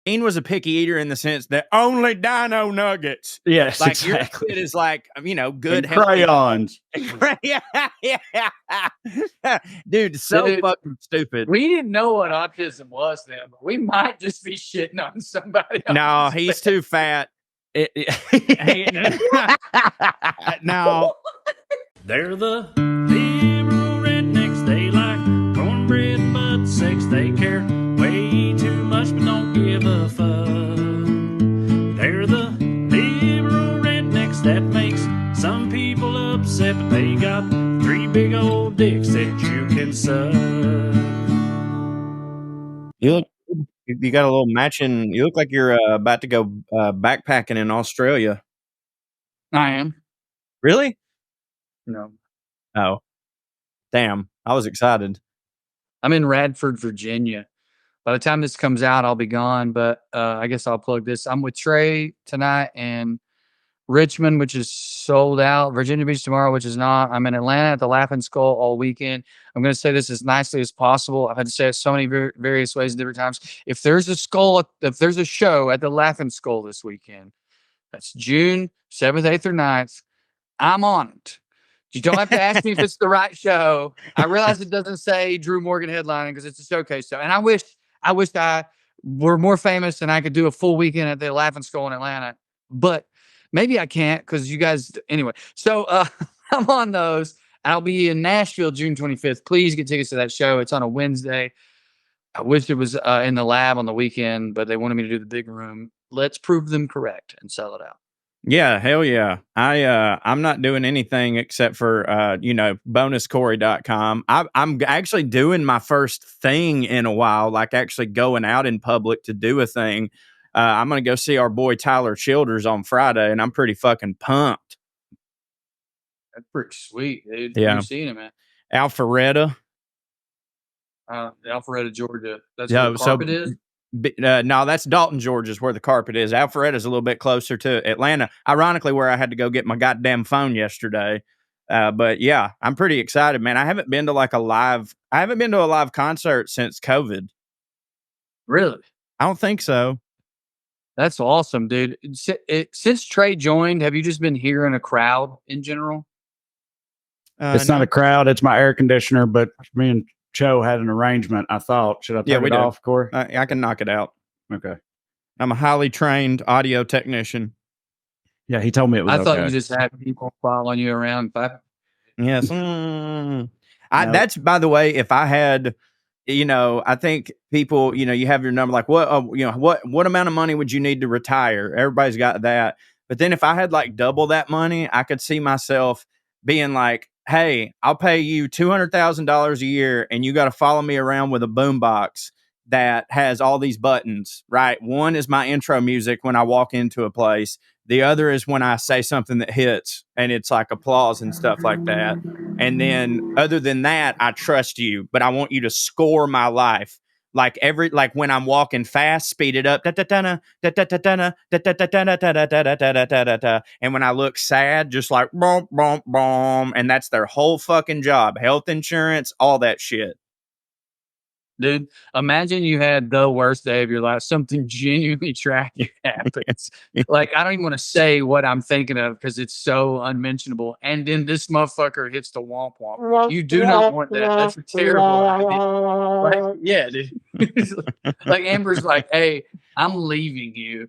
Dean was a picky eater in the sense that only Dino Nuggets. Yes, like exactly. Your kid is like, good and crayons. Dude, so fucking stupid. We didn't know what autism was then, but we might just be shitting on somebody. No, he's too fat. No. They're the liberal rednecks. They like cornbread, but sex they care way too much, but don't give a fuck. They're the liberal rednecks that makes some people upset, but they got 3 big old dicks that you can suck. You got a little matching. You look like you're about to go backpacking in Australia. I am. Really? No. Oh, damn! I was excited. I'm in Radford, Virginia. By the time this comes out, I'll be gone. But I guess I'll plug this. I'm with Trae tonight and Richmond, which is sold out. Virginia Beach tomorrow, which is not. I'm in Atlanta at the Laughing Skull all weekend. I'm going to say this as nicely as possible. I've had to say it so many various ways at different times. If there's a show at the Laughing Skull this weekend, that's June 7th, 8th, or 9th, I'm on it. You don't have to ask me if it's the right show. I realize it doesn't say Drew Morgan headlining because it's a showcase show. And I wish I were more famous and I could do a full weekend at the Laughing Skull in Atlanta. But maybe I can't because you guys, anyway. So I'm on those. I'll be in Nashville June 25th. Please get tickets to that show. It's on a Wednesday. I wish it was in the lab on the weekend, but they wanted me to do the big room. Let's prove them correct and sell it out. Yeah, hell yeah. I'm not doing anything except for bonuscorey.com. I'm actually doing my first thing in a while, like actually going out in public to do a thing. I'm gonna go see our boy Tyler Childers on Friday, and I'm pretty fucking pumped. That's pretty sweet, dude. Yeah. You've seen him, man. Alpharetta. Alpharetta, Georgia. That's where the carpet is? No, that's Dalton, Georgia is where the carpet is. Alpharetta is a little bit closer to Atlanta, ironically, where I had to go get my goddamn phone yesterday. But yeah, I'm pretty excited, man. I haven't been to a live concert since COVID. Really? I don't think so. That's awesome, dude. Since Trae joined, have you just been hearing a crowd in general? It's not a crowd. It's my air conditioner, but me and Cho had an arrangement. I thought, should I turn it off, Corey? I can knock it out. Okay. I'm a highly trained audio technician. Yeah, he told me it was I thought you just had people following you around. Yes. That's, by the way, if I had, I think people, you have your number, like what amount of money would you need to retire? Everybody's got that. But then if I had double that money, I could see myself being like, hey, I'll pay you $200,000 a year and you got to follow me around with a boombox that has all these buttons, right? One is my intro music when I walk into a place. The other is when I say something that hits and it's like applause and stuff like that. And then other than that, I trust you, but I want you to score my life. Like when I'm walking fast, speed it up. And when I look sad, just like boom, boom, boom. And that's their whole fucking job. Health insurance, all that shit. Dude, imagine you had the worst day of your life. Something genuinely tragic happens. I don't even want to say what I'm thinking of because it's so unmentionable. And then this motherfucker hits the womp womp. You do not want that. That's a terrible idea. Yeah, dude. Amber's like, hey, I'm leaving you.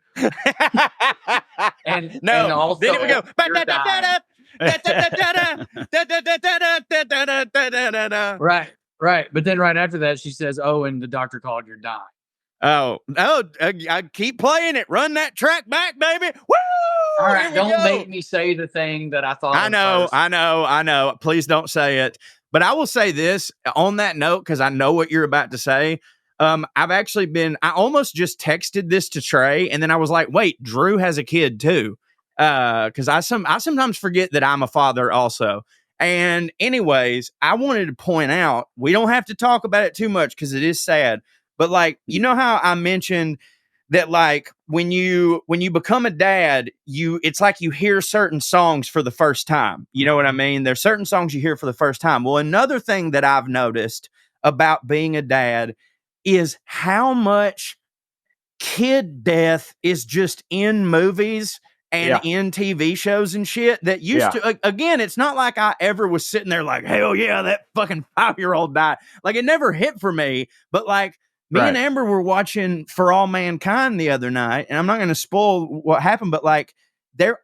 and also, then it would go. Right. But then right after that, she says, oh, and the doctor called you're dying. I keep playing it. Run that track back, baby. Woo! All right. Don't make me say the thing that I thought. I know. Please don't say it. But I will say this on that note, because I know what you're about to say. I almost just texted this to Trae, and then I was like, wait, Drew has a kid too. Because I sometimes forget that I'm a father also. And anyways, I wanted to point out, we don't have to talk about it too much because it is sad. But how I mentioned that when you become a dad, it's like you hear certain songs for the first time. You know what I mean? There's certain songs you hear for the first time. Well, another thing that I've noticed about being a dad is how much kid death is just in movies and in TV shows and shit that used to, again, it's not like I ever was sitting there like, hell yeah, that fucking 5-year-old died. Like, it never hit for me, but like, me and Amber were watching For All Mankind the other night, and I'm not going to spoil what happened, but like,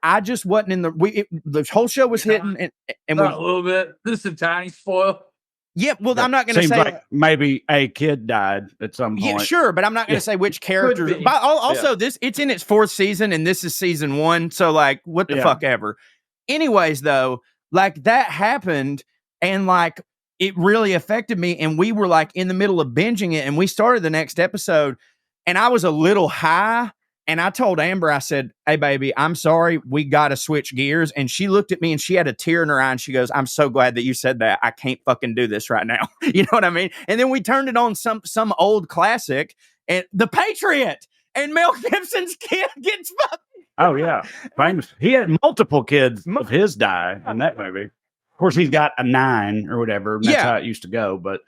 I just wasn't in the whole show was hitting, and a little bit. This is a tiny spoil. Yeah, well, I'm not going to say like maybe a kid died at some point. Yeah, sure, but I'm not going to say which characters. But also, it's in its 4th season, and this is season 1. So, like, what the fuck ever. Anyways, though, like that happened, and like it really affected me. And we were like in the middle of binging it, and we started the next episode, and I was a little high. And I told Amber, I said, hey, baby, I'm sorry. We got to switch gears. And she looked at me and she had a tear in her eye. And she goes, I'm so glad that you said that. I can't fucking do this right now. You know what I mean? And then we turned it on some old classic, and The Patriot, and Mel Gibson's kid gets fucked. Oh, yeah. Famous. He had multiple kids of his die in that movie. Of course, he's got a 9 or whatever. That's how it used to go. But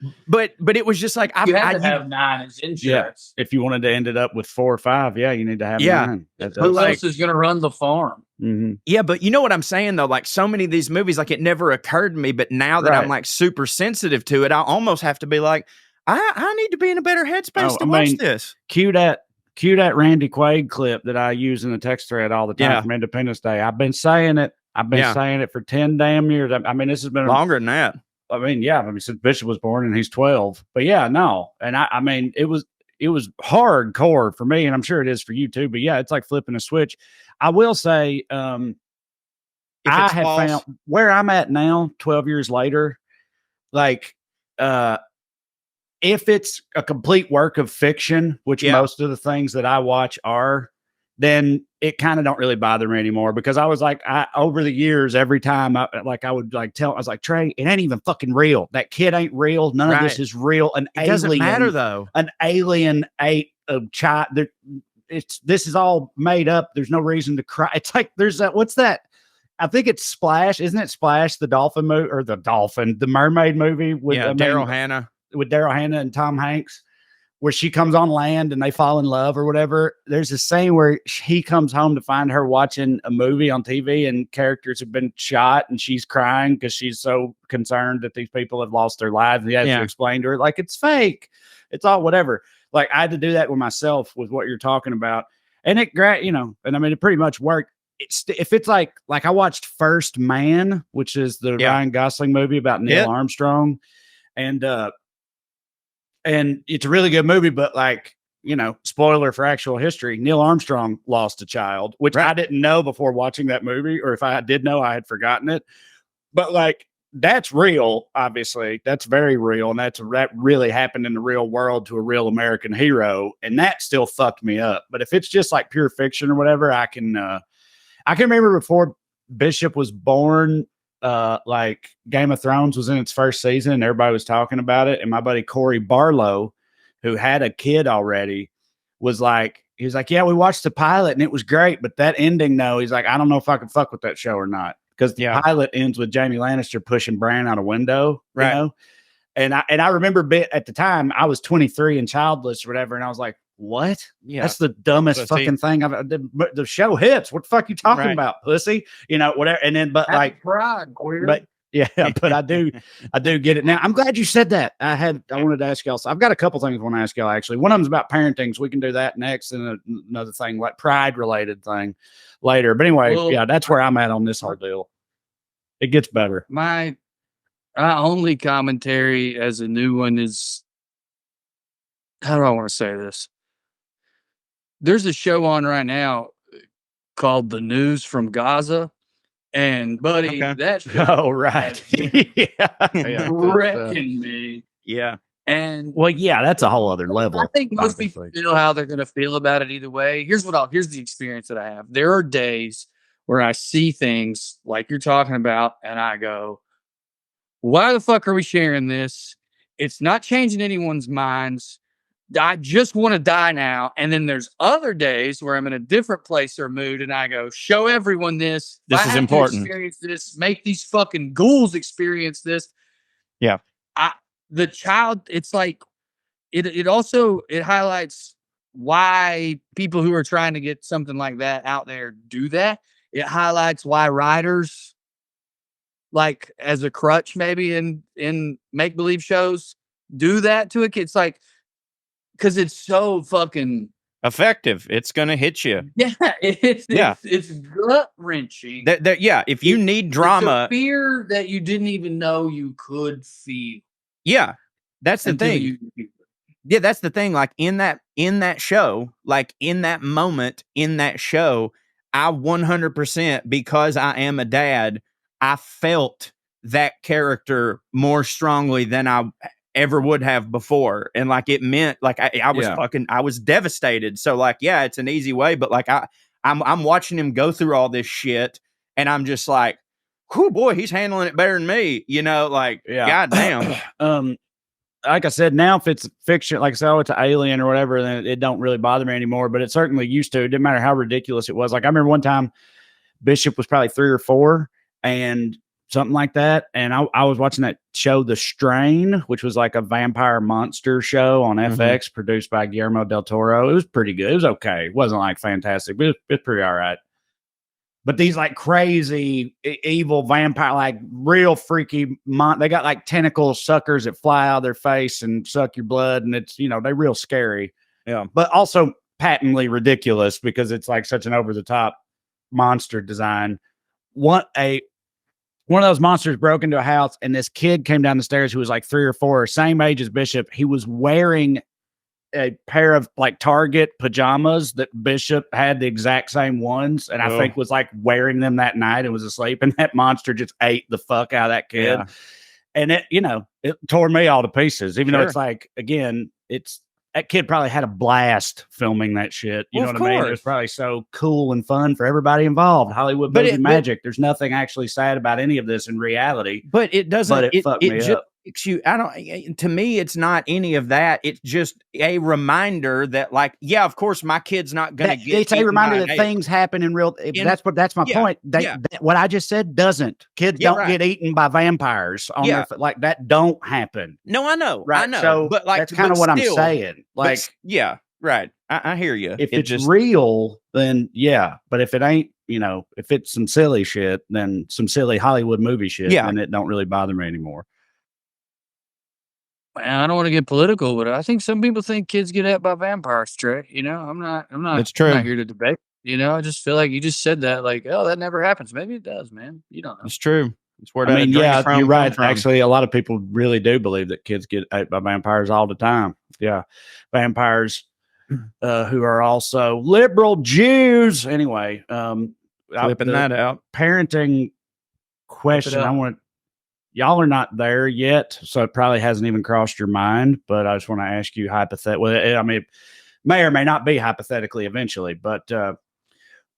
it was just like you had to have 9 as insurance. If you wanted to end it up with 4 or 5, you need to have 9. Who else is going to run the farm? Mm-hmm. Yeah, but you know what I'm saying though? Like so many of these movies, like it never occurred to me. But now that I'm like super sensitive to it, I almost have to be like, I need to be in a better headspace to watch this. Cue that Randy Quaid clip that I use in the text thread all the time from Independence Day. I've been saying it. I've been saying it for 10 damn years. I mean, this has been longer than that. I mean, since Bishop was born and he's 12. But and I mean, it was hardcore for me, and I'm sure it is for you too. But it's like flipping a switch. I will say, I have found where I'm at now, 12 years later, like, if it's a complete work of fiction, which most of the things that I watch are, then it kind of don't really bother me anymore, because I was like, over the years, every time I would like tell, I was like, Trae, it ain't even fucking real. That kid ain't real. None of this is real. It doesn't matter though. An alien ate a child. This is all made up. There's no reason to cry. It's like, there's that, what's that? I think it's Splash. Isn't it Splash, the dolphin movie, or the mermaid movie with Daryl Hannah? With Daryl Hannah and Tom Hanks, where she comes on land and they fall in love or whatever. There's a scene where he comes home to find her watching a movie on TV and characters have been shot, and she's crying because she's so concerned that these people have lost their lives. And he has to explain to her, like, it's fake. It's all whatever. Like, I had to do that with myself with what you're talking about. And and I mean, it pretty much worked. If it's like I watched First Man, which is the Ryan Gosling movie about Neil Armstrong. And it's a really good movie, but like, spoiler for actual history, Neil Armstrong lost a child, which I didn't know before watching that movie, or if I did know, I had forgotten it. But like, that's real, obviously. That's very real. And that really happened in the real world to a real American hero. And that still fucked me up. But if it's just like pure fiction or whatever, I can remember before Bishop was born, like Game of Thrones was in its first season and everybody was talking about it. And my buddy Corey Barlow, who had a kid already, he was like, yeah, we watched the pilot and it was great, but that ending, no, he's like, I don't know if I can fuck with that show or not. Because the pilot ends with Jamie Lannister pushing Bran out a window, you know? And I remember at the time I was 23 and childless or whatever. And I was like, what? Yeah. That's the dumbest fucking thing the show hits. What the fuck you talking about, pussy? Whatever. And then, but like pride, queer. But but I do get it now. I'm glad you said that. I wanted to ask y'all. So I've got a couple things I want to ask y'all, actually. One of them's about parenting, so we can do that next, and another thing, like pride related thing later. But anyway, that's where I'm at on this whole deal. It gets better. My only commentary as a new one is, how do I want to say this? There's a show on right now called The News from Gaza. And buddy, that show wrecking me. Yeah. And that's a whole other level. I think most people know how they're going to feel about it either way. Here's the experience that I have. There are days where I see things like you're talking about and I go, why the fuck are we sharing this? It's not changing anyone's minds. I just want to die now. And then there's other days where I'm in a different place or mood and I go, show everyone this. This is important. Experience this. Make these fucking ghouls experience this. Yeah. The child, it's like, it also highlights why people who are trying to get something like that out there do that. It highlights why writers, like as a crutch, maybe in make believe shows, do that to a kid. It's like because it's so fucking effective. It's gonna hit you. yeah. It's gut wrenching. Yeah, if you need It's drama, a fear that you didn't even know you could feel. yeah, that's the until thing. you Yeah, that's the thing. Like in that show, like in that moment in that show, I 100%, because I am a dad, I felt that character more strongly than I ever would have before. And like it meant like I was I was devastated. So like, yeah, it's an easy way, but like I'm watching him go through all this shit, and I'm just like, whoo boy, he's handling it better than me, you know, like goddamn. Like I said, now if it's fiction, like I said, oh, it's an alien or whatever, then it don't really bother me anymore. But it certainly used to. It didn't matter how ridiculous it was. Like I remember one time Bishop was probably 3 or 4 and something like that. And I was watching that show, The Strain, which was like a vampire monster show on FX produced by Guillermo del Toro. It was pretty good. It was okay. It wasn't like fantastic, but it's pretty all right. But these like crazy evil vampire, like real freaky, they got like tentacle suckers that fly out of their face and suck your blood. And it's, they're real scary. Yeah. But also patently ridiculous because it's like such an over the top monster design. One of those monsters broke into a house, and this kid came down the stairs who was like 3 or 4, same age as Bishop. He was wearing a pair of like Target pajamas that Bishop had, the exact same ones, and I think was like wearing them that night and was asleep, and that monster just ate the fuck out of that kid. Yeah. And it, it tore me all to pieces, even though it's like, again, that kid probably had a blast filming that shit. You know what I mean? It was probably so cool and fun for everybody involved. Hollywood movie magic. There's nothing actually sad about any of this in reality. But it doesn't. But it fucked me up. To me, it's not any of that. It's just a reminder that, like, yeah, of course, my kid's not going to get. It's a reminder that things happen in real. That's my point. What I just said doesn't. Kids don't get eaten by vampires on their like that. Don't happen. No, I know. Right. I know. So but like, that's kind of what I'm saying. Like, yeah, right. I hear you. If it's just real, then yeah. But if it ain't, if it's some silly shit, then some silly Hollywood movie shit, then it don't really bother me anymore. I don't want to get political, but I think some people think kids get ate by vampires, Trae. I'm not That's true. I'm not here to debate. I just feel like you just said that, like, oh, that never happens. Maybe it does, man. You don't know. It's true. It's where you're right. Actually, a lot of people really do believe that kids get ate by vampires all the time. Yeah. Vampires who are also liberal Jews. Anyway, flipping that out. Parenting question. Y'all are not there yet, so it probably hasn't even crossed your mind, but I just want to ask you hypothetically. Well, I mean, it may or may not be hypothetically eventually, but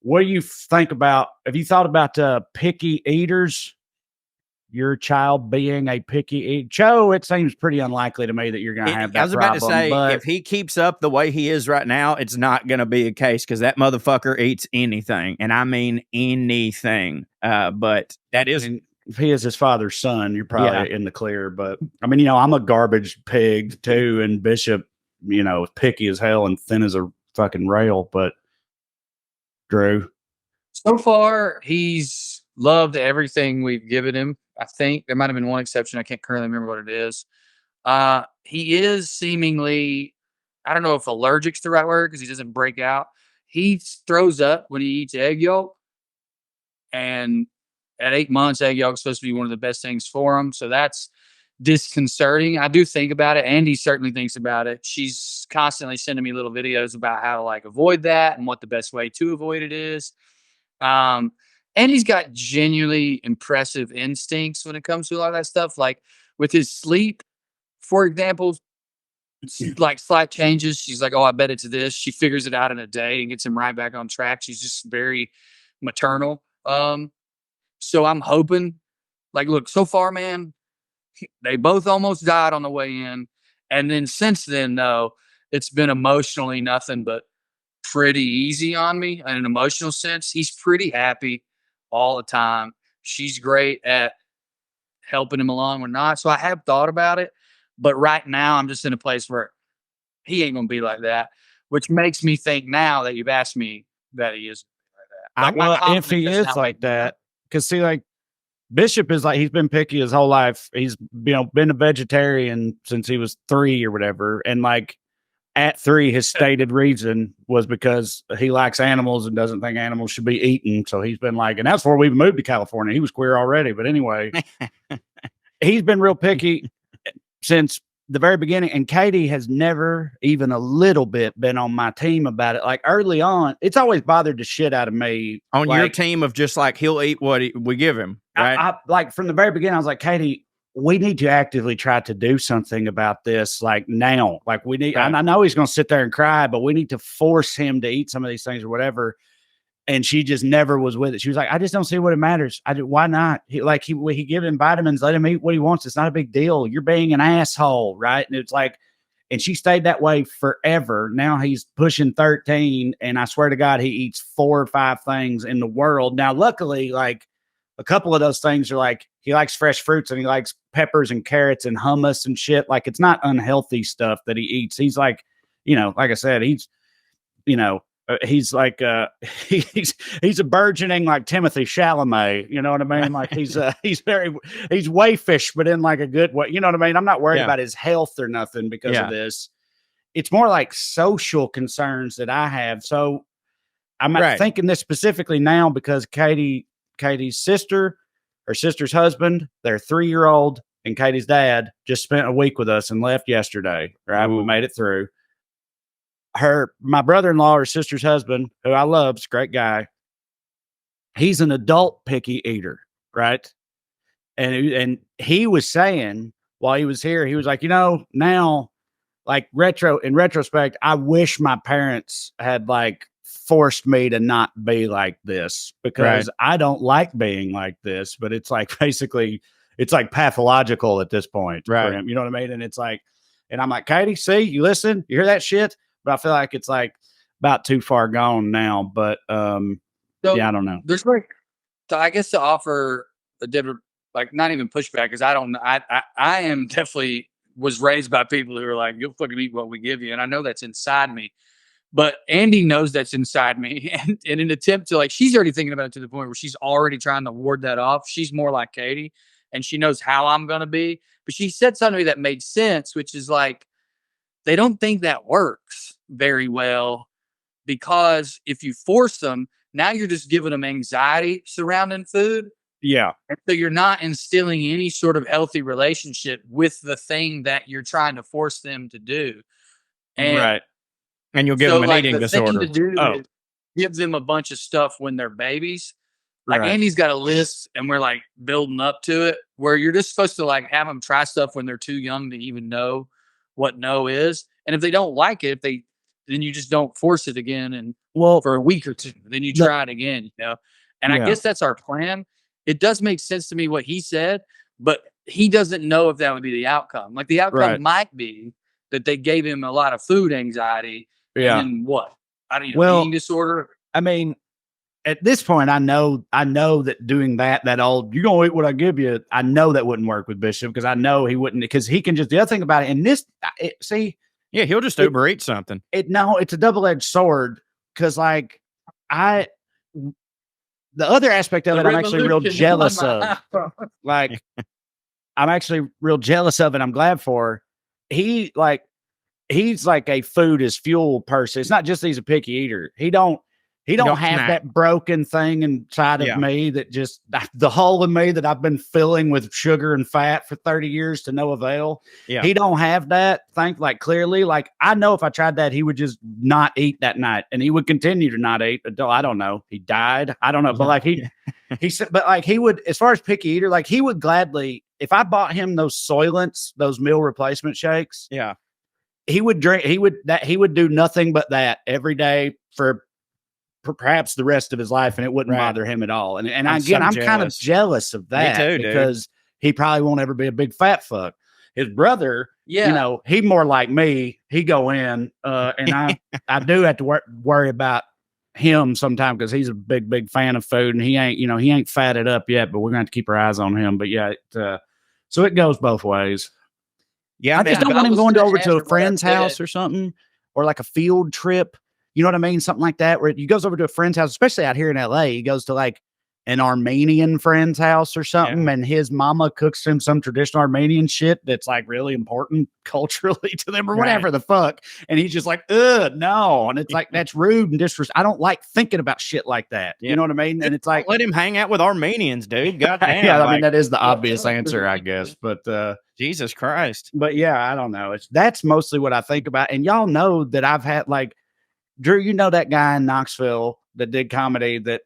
what do you think about, have you thought about picky eaters? Your child being a picky eater? Joe, it seems pretty unlikely to me that you're going to have that problem. I was about to say, if he keeps up the way he is right now, it's not going to be a case, because that motherfucker eats anything, and I mean anything. But that isn't. If he is his father's son, you're probably in the clear. But I mean, I'm a garbage pig too, and Bishop, picky as hell and thin as a fucking rail. But Drew, so far he's loved everything we've given him. I think there might have been one exception. I can't currently remember what it is. He is seemingly, I don't know if allergic's the right word, because he doesn't break out. He throws up when he eats egg yolk, and at 8 months, egg yolk is supposed to be one of the best things for him. So that's disconcerting. I do think about it. Andy certainly thinks about it. She's constantly sending me little videos about how to like avoid that and what the best way to avoid it is. Andy's got genuinely impressive instincts when it comes to a lot of that stuff. Like with his sleep, for example, like slight changes. She's like, oh, I bet it's this. She figures it out in a day and gets him right back on track. She's just very maternal. So I'm hoping, like, look, so far, man, they both almost died on the way in. And then since then, though, it's been emotionally nothing but pretty easy on me in an emotional sense. He's pretty happy all the time. She's great at helping him along or not. So I have thought about it. But right now, I'm just in a place where he ain't going to be like that. which makes me think now that you've asked me that he is like that. Well, if he is like that, because see, like Bishop is like, he's been picky his whole life. He's, been a vegetarian since he was 3 or whatever. And like at 3, his stated reason was because he likes animals and doesn't think animals should be eaten. So he's been like, and that's before we moved to California. He was queer already. But anyway, he's been real picky since the very beginning. And Katie has never even a little bit been on my team about it. Like early on, it's always bothered the shit out of me. On your team of just like, he'll eat what we give him. Right. I like from the very beginning, I was like, Katie, we need to actively try to do something about this. Like now, like we need, I know he's going to sit there and cry, but we need to force him to eat some of these things or whatever. And she just never was with it. She was like, I just don't see what it matters. Why not? He give him vitamins, let him eat what he wants. It's not a big deal. You're being an asshole. Right. And it's like, and she stayed that way forever. Now he's pushing 13. And I swear to God, he eats 4 or 5 things in the world. Now, luckily, like a couple of those things are like, he likes fresh fruits and he likes peppers and carrots and hummus and shit. Like it's not unhealthy stuff that he eats. He's like, like I said, he's like, he's a burgeoning like Timothy Chalamet. You know what I mean? Like he's wayfish, but in like a good way. You know what I mean? I'm not worried about his health or nothing because of this. It's more like social concerns that I have. So I'm thinking this specifically now because Katie's sister, her sister's husband, their 3-year-old, and Katie's dad just spent a week with us and left yesterday. Right. Ooh. We made it through. My brother-in-law, her sister's husband, who I love, is a great guy. He's an adult picky eater, right? And he was saying while he was here, he was like, now, like in retrospect, I wish my parents had like forced me to not be like this because I don't like being like this. But it's like basically, it's like pathological at this point for him. You know what I mean? And it's like, and I'm like, Katie, see, you listen, you hear that shit? But I feel like it's like about too far gone now. But I don't know. There's like, so I guess to offer a different, like not even pushback, because I don't know. I am definitely was raised by people who are like, you'll fucking eat what we give you. And I know that's inside me. But Andy knows that's inside me. And in an attempt to like, she's already thinking about it to the point where she's already trying to ward that off. She's more like Katie and she knows how I'm going to be. But she said something to me that made sense, which is like, they don't think that works very well because if you force them, now you're just giving them anxiety surrounding food. Yeah. And so you're not instilling any sort of healthy relationship with the thing that you're trying to force them to do. And and you'll give them an eating disorder. Thing to do is give them a bunch of stuff when they're babies. Like Andy's got a list and we're like building up to it where you're just supposed to like have them try stuff when they're too young to even know what no is. And if they don't like it, then you just don't force it again. And for a week or 2, then you try it again, And I guess that's our plan. It does make sense to me what he said, but he doesn't know if that would be the outcome. Like the outcome might be that they gave him a lot of food anxiety. Yeah. And then what? I don't know, eating disorder. I mean, at this point, I know that doing that old, you're going to eat what I give you. I know that wouldn't work with Bishop because I know he wouldn't, because he can just, the other thing about it, and this, yeah, he'll just Uber eat something. It's a double-edged sword because like the other aspect of it, I'm actually real jealous of. Like, I'm actually real jealous of it. I'm glad for. He's like a food is fuel person. It's not just he's a picky eater. He don't have that broken thing inside of me that just the hole in me that I've been filling with sugar and fat for 30 years to no avail. Yeah. He don't have that thing clearly. Like I know if I tried that, he would just not eat that night and he would continue to not eat until I don't know. He died. I don't know. But like he said, but like he would, as far as picky eater, like he would gladly, if I bought him those Soylents, those meal replacement shakes. Yeah. He would drink, he would do nothing but that every day for perhaps the rest of his life, and it wouldn't bother him at all. And I'm kind of jealous of that. Me too, because he probably won't ever be a big fat fuck. His brother, he more like me. He go in, and I do have to worry about him sometime because he's a big fan of food, and he ain't fatted up yet. But we're gonna have to keep our eyes on him. But so it goes both ways. Yeah, I just don't want him going over to a friend's house or something or like a field trip. You know what I mean? Something like that, where he goes over to a friend's house, especially out here in LA. He goes to like an Armenian friend's house or something, and his mama cooks him some traditional Armenian shit that's like really important culturally to them or whatever the fuck. And he's just like, no. And it's like, that's rude and disrespectful. I don't like thinking about shit like that. You know what I mean? And it's like, let him hang out with Armenians, dude. Goddamn. I mean, that is the obvious answer, I guess. But Jesus Christ. But yeah, I don't know. That's mostly what I think about. And y'all know that I've had like Drew, you know that guy in Knoxville that did comedy that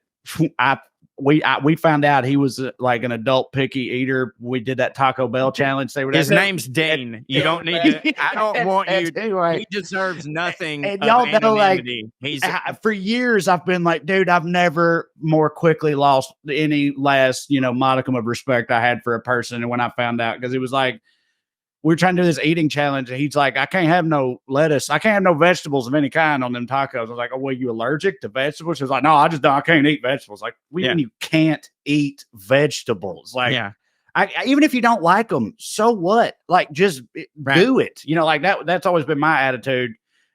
we found out he was like an adult picky eater. We did that Taco Bell challenge. His name's Dean. You don't need to. I don't want you. He deserves nothing. And y'all know, like, he's for years I've been like, dude, I've never more quickly lost any last modicum of respect I had for a person. And when I found out, because it was like, we were trying to do this eating challenge, and he's like, I can't have no lettuce. I can't have no vegetables of any kind on them tacos. I was like, oh, well, you allergic to vegetables? He's like, no, I can't eat vegetables. Like, mean you can't eat vegetables? Like, even if you don't like them, so what? Like, just do it. Like that's always been my attitude.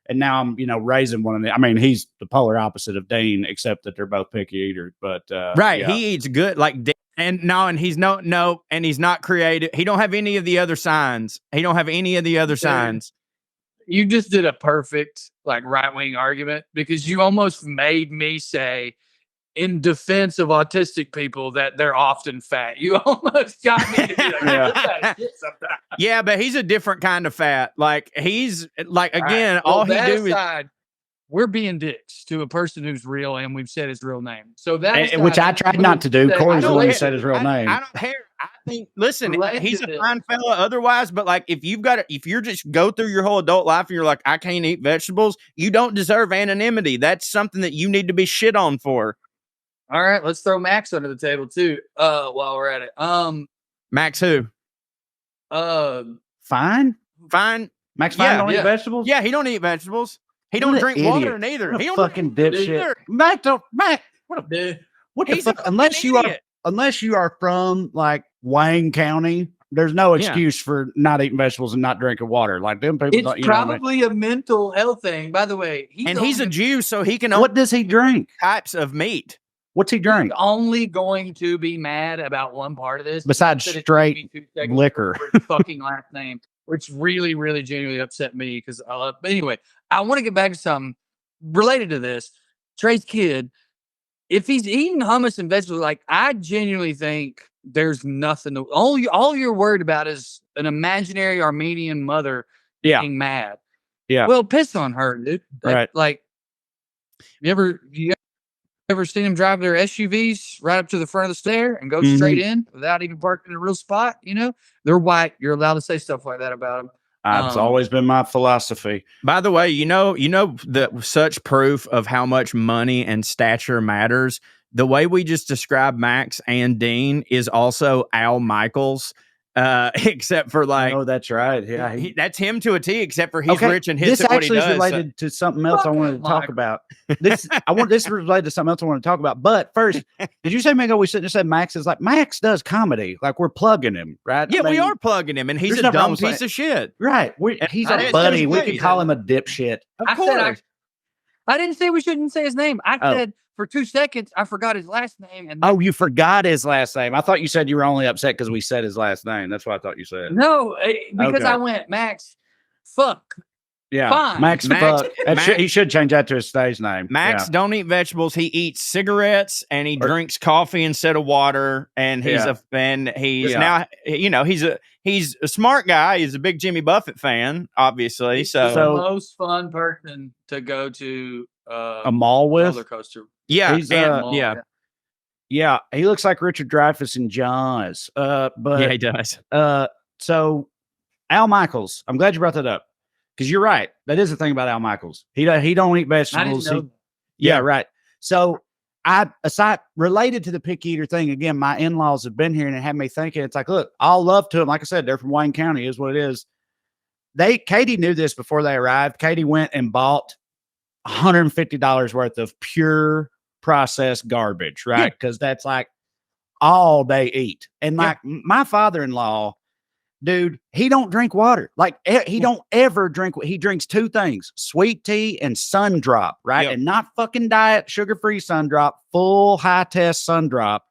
And now I'm, raising one of them. I mean, he's the polar opposite of Dean, except that they're both picky eaters. But he eats good. Like, and he's and he's not creative. He don't have any of the other signs. You just did a perfect right-wing argument, because you almost made me say, in defense of autistic people, that they're often fat. You almost got me to be like, yeah, but he's a different kind of fat. Like, he's like, again, all he do is. We're being dicks to a person who's real, and we've said his real name. So that, which I tried not to do. Corey's the one who said his real name. I don't care. I think, listen, he's a fine fella otherwise, but like, if you're just go through your whole adult life and you're like, I can't eat vegetables, you don't deserve anonymity. That's something that you need to be shit on for. All right, let's throw Max under the table too. While we're at it, Max who? Fine. Max Fine don't eat vegetables. Yeah, he don't eat vegetables. He don't drink water neither. He don't fucking dipshit. Mac, what the fuck? Unless you are from like Wayne County, there's no excuse for not eating vegetables and not drinking water. Like, them people. It's probably a mental health thing. By the way, he's a Jew, so he can. What does he drink? Types of meat. What's he drink? He's only going to be mad about one part of this, besides straight liquor. Fucking last name, which really, really genuinely upset me, because I love. But anyway, I want to get back to something related to this. Trae's kid, if he's eating hummus and vegetables, like, I genuinely think there's nothing. All you're worried about is an imaginary Armenian mother being mad. Yeah. Well, piss on her, dude. Right. Like, you ever seen them drive their SUVs right up to the front of the stair and go straight in without even parking in a real spot? They're white. You're allowed to say stuff like that about them. It's always been my philosophy. By the way, the such proof of how much money and stature matters. The way we just described Max and Dean is also Al Michaels. Except for like, oh, that's right. Yeah, that's him to a T. Except for he's rich and hits this at what he does. This actually is related to something else I wanted to talk about. This is related to something else I want to talk about. But first, did you say, Mingo? We said Max is like, Max does comedy. Like, we're plugging him, right? Yeah, we are plugging him, and he's a dumb piece of shit. Right? He's a buddy. We can call him a dipshit. Of course. I didn't say we shouldn't say his name. I said, for 2 seconds, I forgot his last name. And you forgot his last name. I thought you said you were only upset because we said his last name. That's what I thought you said. No, because I went, Max, fuck. Yeah, fine. Max fuck. He should change that to his stage name. Max don't eat vegetables. He eats cigarettes and he drinks coffee instead of water. And he's now, he's a smart guy. He's a big Jimmy Buffett fan, obviously. He's the most fun person to go to a mall with roller coaster. Yeah, yeah. He looks like Richard Dreyfuss in Jaws. But yeah, he does. So Al Michaels, I'm glad you brought that up, because you're right. That is the thing about Al Michaels. He don't eat vegetables. Right. So aside related to the picky eater thing, again, my in-laws have been here and it had me thinking. It's like, look, all love to them. Like I said, they're from Wayne County, is what it is. Katie knew this before they arrived. Katie went and bought $150 worth of pure processed garbage, right? Because that's like all they eat. And like my father-in-law dude, he don't drink water. Like he don't ever drink. He drinks two things: sweet tea and sun drop, right? Yep. And not fucking diet, sugar-free sun drop, full high test sun drop.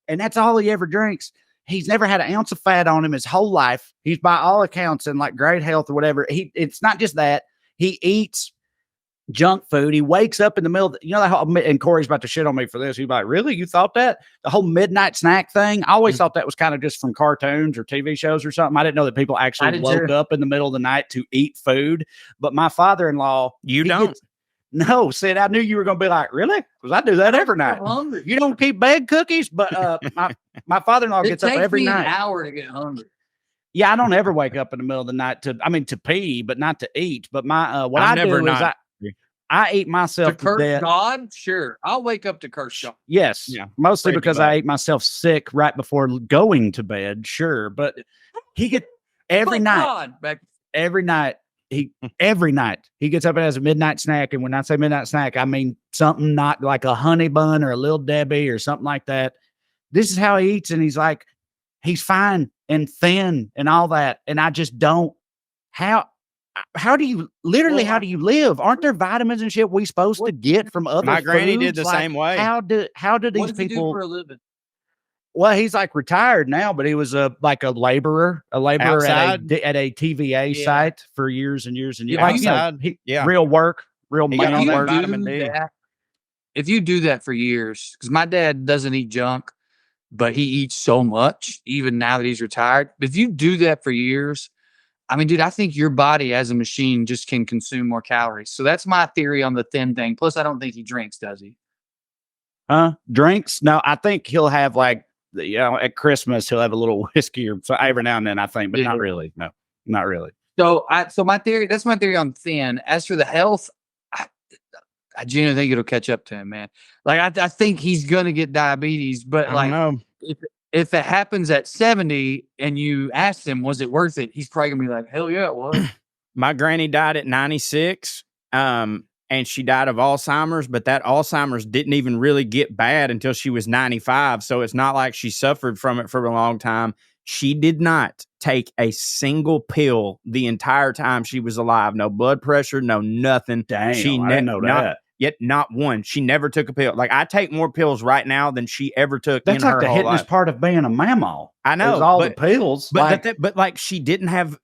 And that's all he ever drinks. He's never had an ounce of fat on him his whole life. He's by all accounts in like great health or whatever. It's not just that he eats junk food. He wakes up in the middle of that whole, and Corey's about to shit on me for this. He's like, really? You thought that? The whole midnight snack thing? I always thought that was kind of just from cartoons or TV shows or something. I didn't know that people actually woke up in the middle of the night to eat food. But my father-in-law, no, Sid, I knew you were going to be like, really? Because I do that every night. You don't keep bag cookies, but my father-in-law gets up every night. It takes me an hour to get hungry. Yeah, I don't ever wake up in the middle of the night to pee, but not to eat. But what I do is I eat myself to curse death. God, sure. I'll wake up to curse God. Yes, yeah, mostly because I ate myself sick right before going to bed. Sure, but he gets every night. Every night he gets up and has a midnight snack. And when I say midnight snack, I mean something not like a honey bun or a Little Debbie or something like that. This is how he eats, and he's like, he's fine and thin and all that. And I just don't. How do you live? Aren't there vitamins and shit we supposed to get from other My granny foods? did the same way. How do these what does he people do for a living? Well, he's like retired now, but he was a laborer at a TVA site for years and years and years. Real work, real money work. If you do that for years, because my dad doesn't eat junk, but he eats so much, even now that he's retired. If you do that for years, I mean, dude, I think your body as a machine just can consume more calories. So that's my theory on the thin thing. Plus, I don't think he drinks, does he? Drinks? No, I think he'll have like, at Christmas, he'll have a little whiskey or so every now and then, I think, but not really. No, not really. So my theory, that's my theory on thin. As for the health, I genuinely think it'll catch up to him, man. Like, I think he's going to get diabetes, but I don't know. If it happens at 70 and you ask him, was it worth it? He's probably gonna be like, hell yeah, it was. My granny died at 96, and she died of Alzheimer's, but that Alzheimer's didn't even really get bad until she was 95. So it's not like she suffered from it for a long time. She did not take a single pill the entire time she was alive. No blood pressure, no nothing. Damn, I didn't know that. Yet not one. She never took a pill. Like, I take more pills right now than she ever took. That's in like her the whole hitting life. part of being a mammal. I know all the pills, but like she didn't have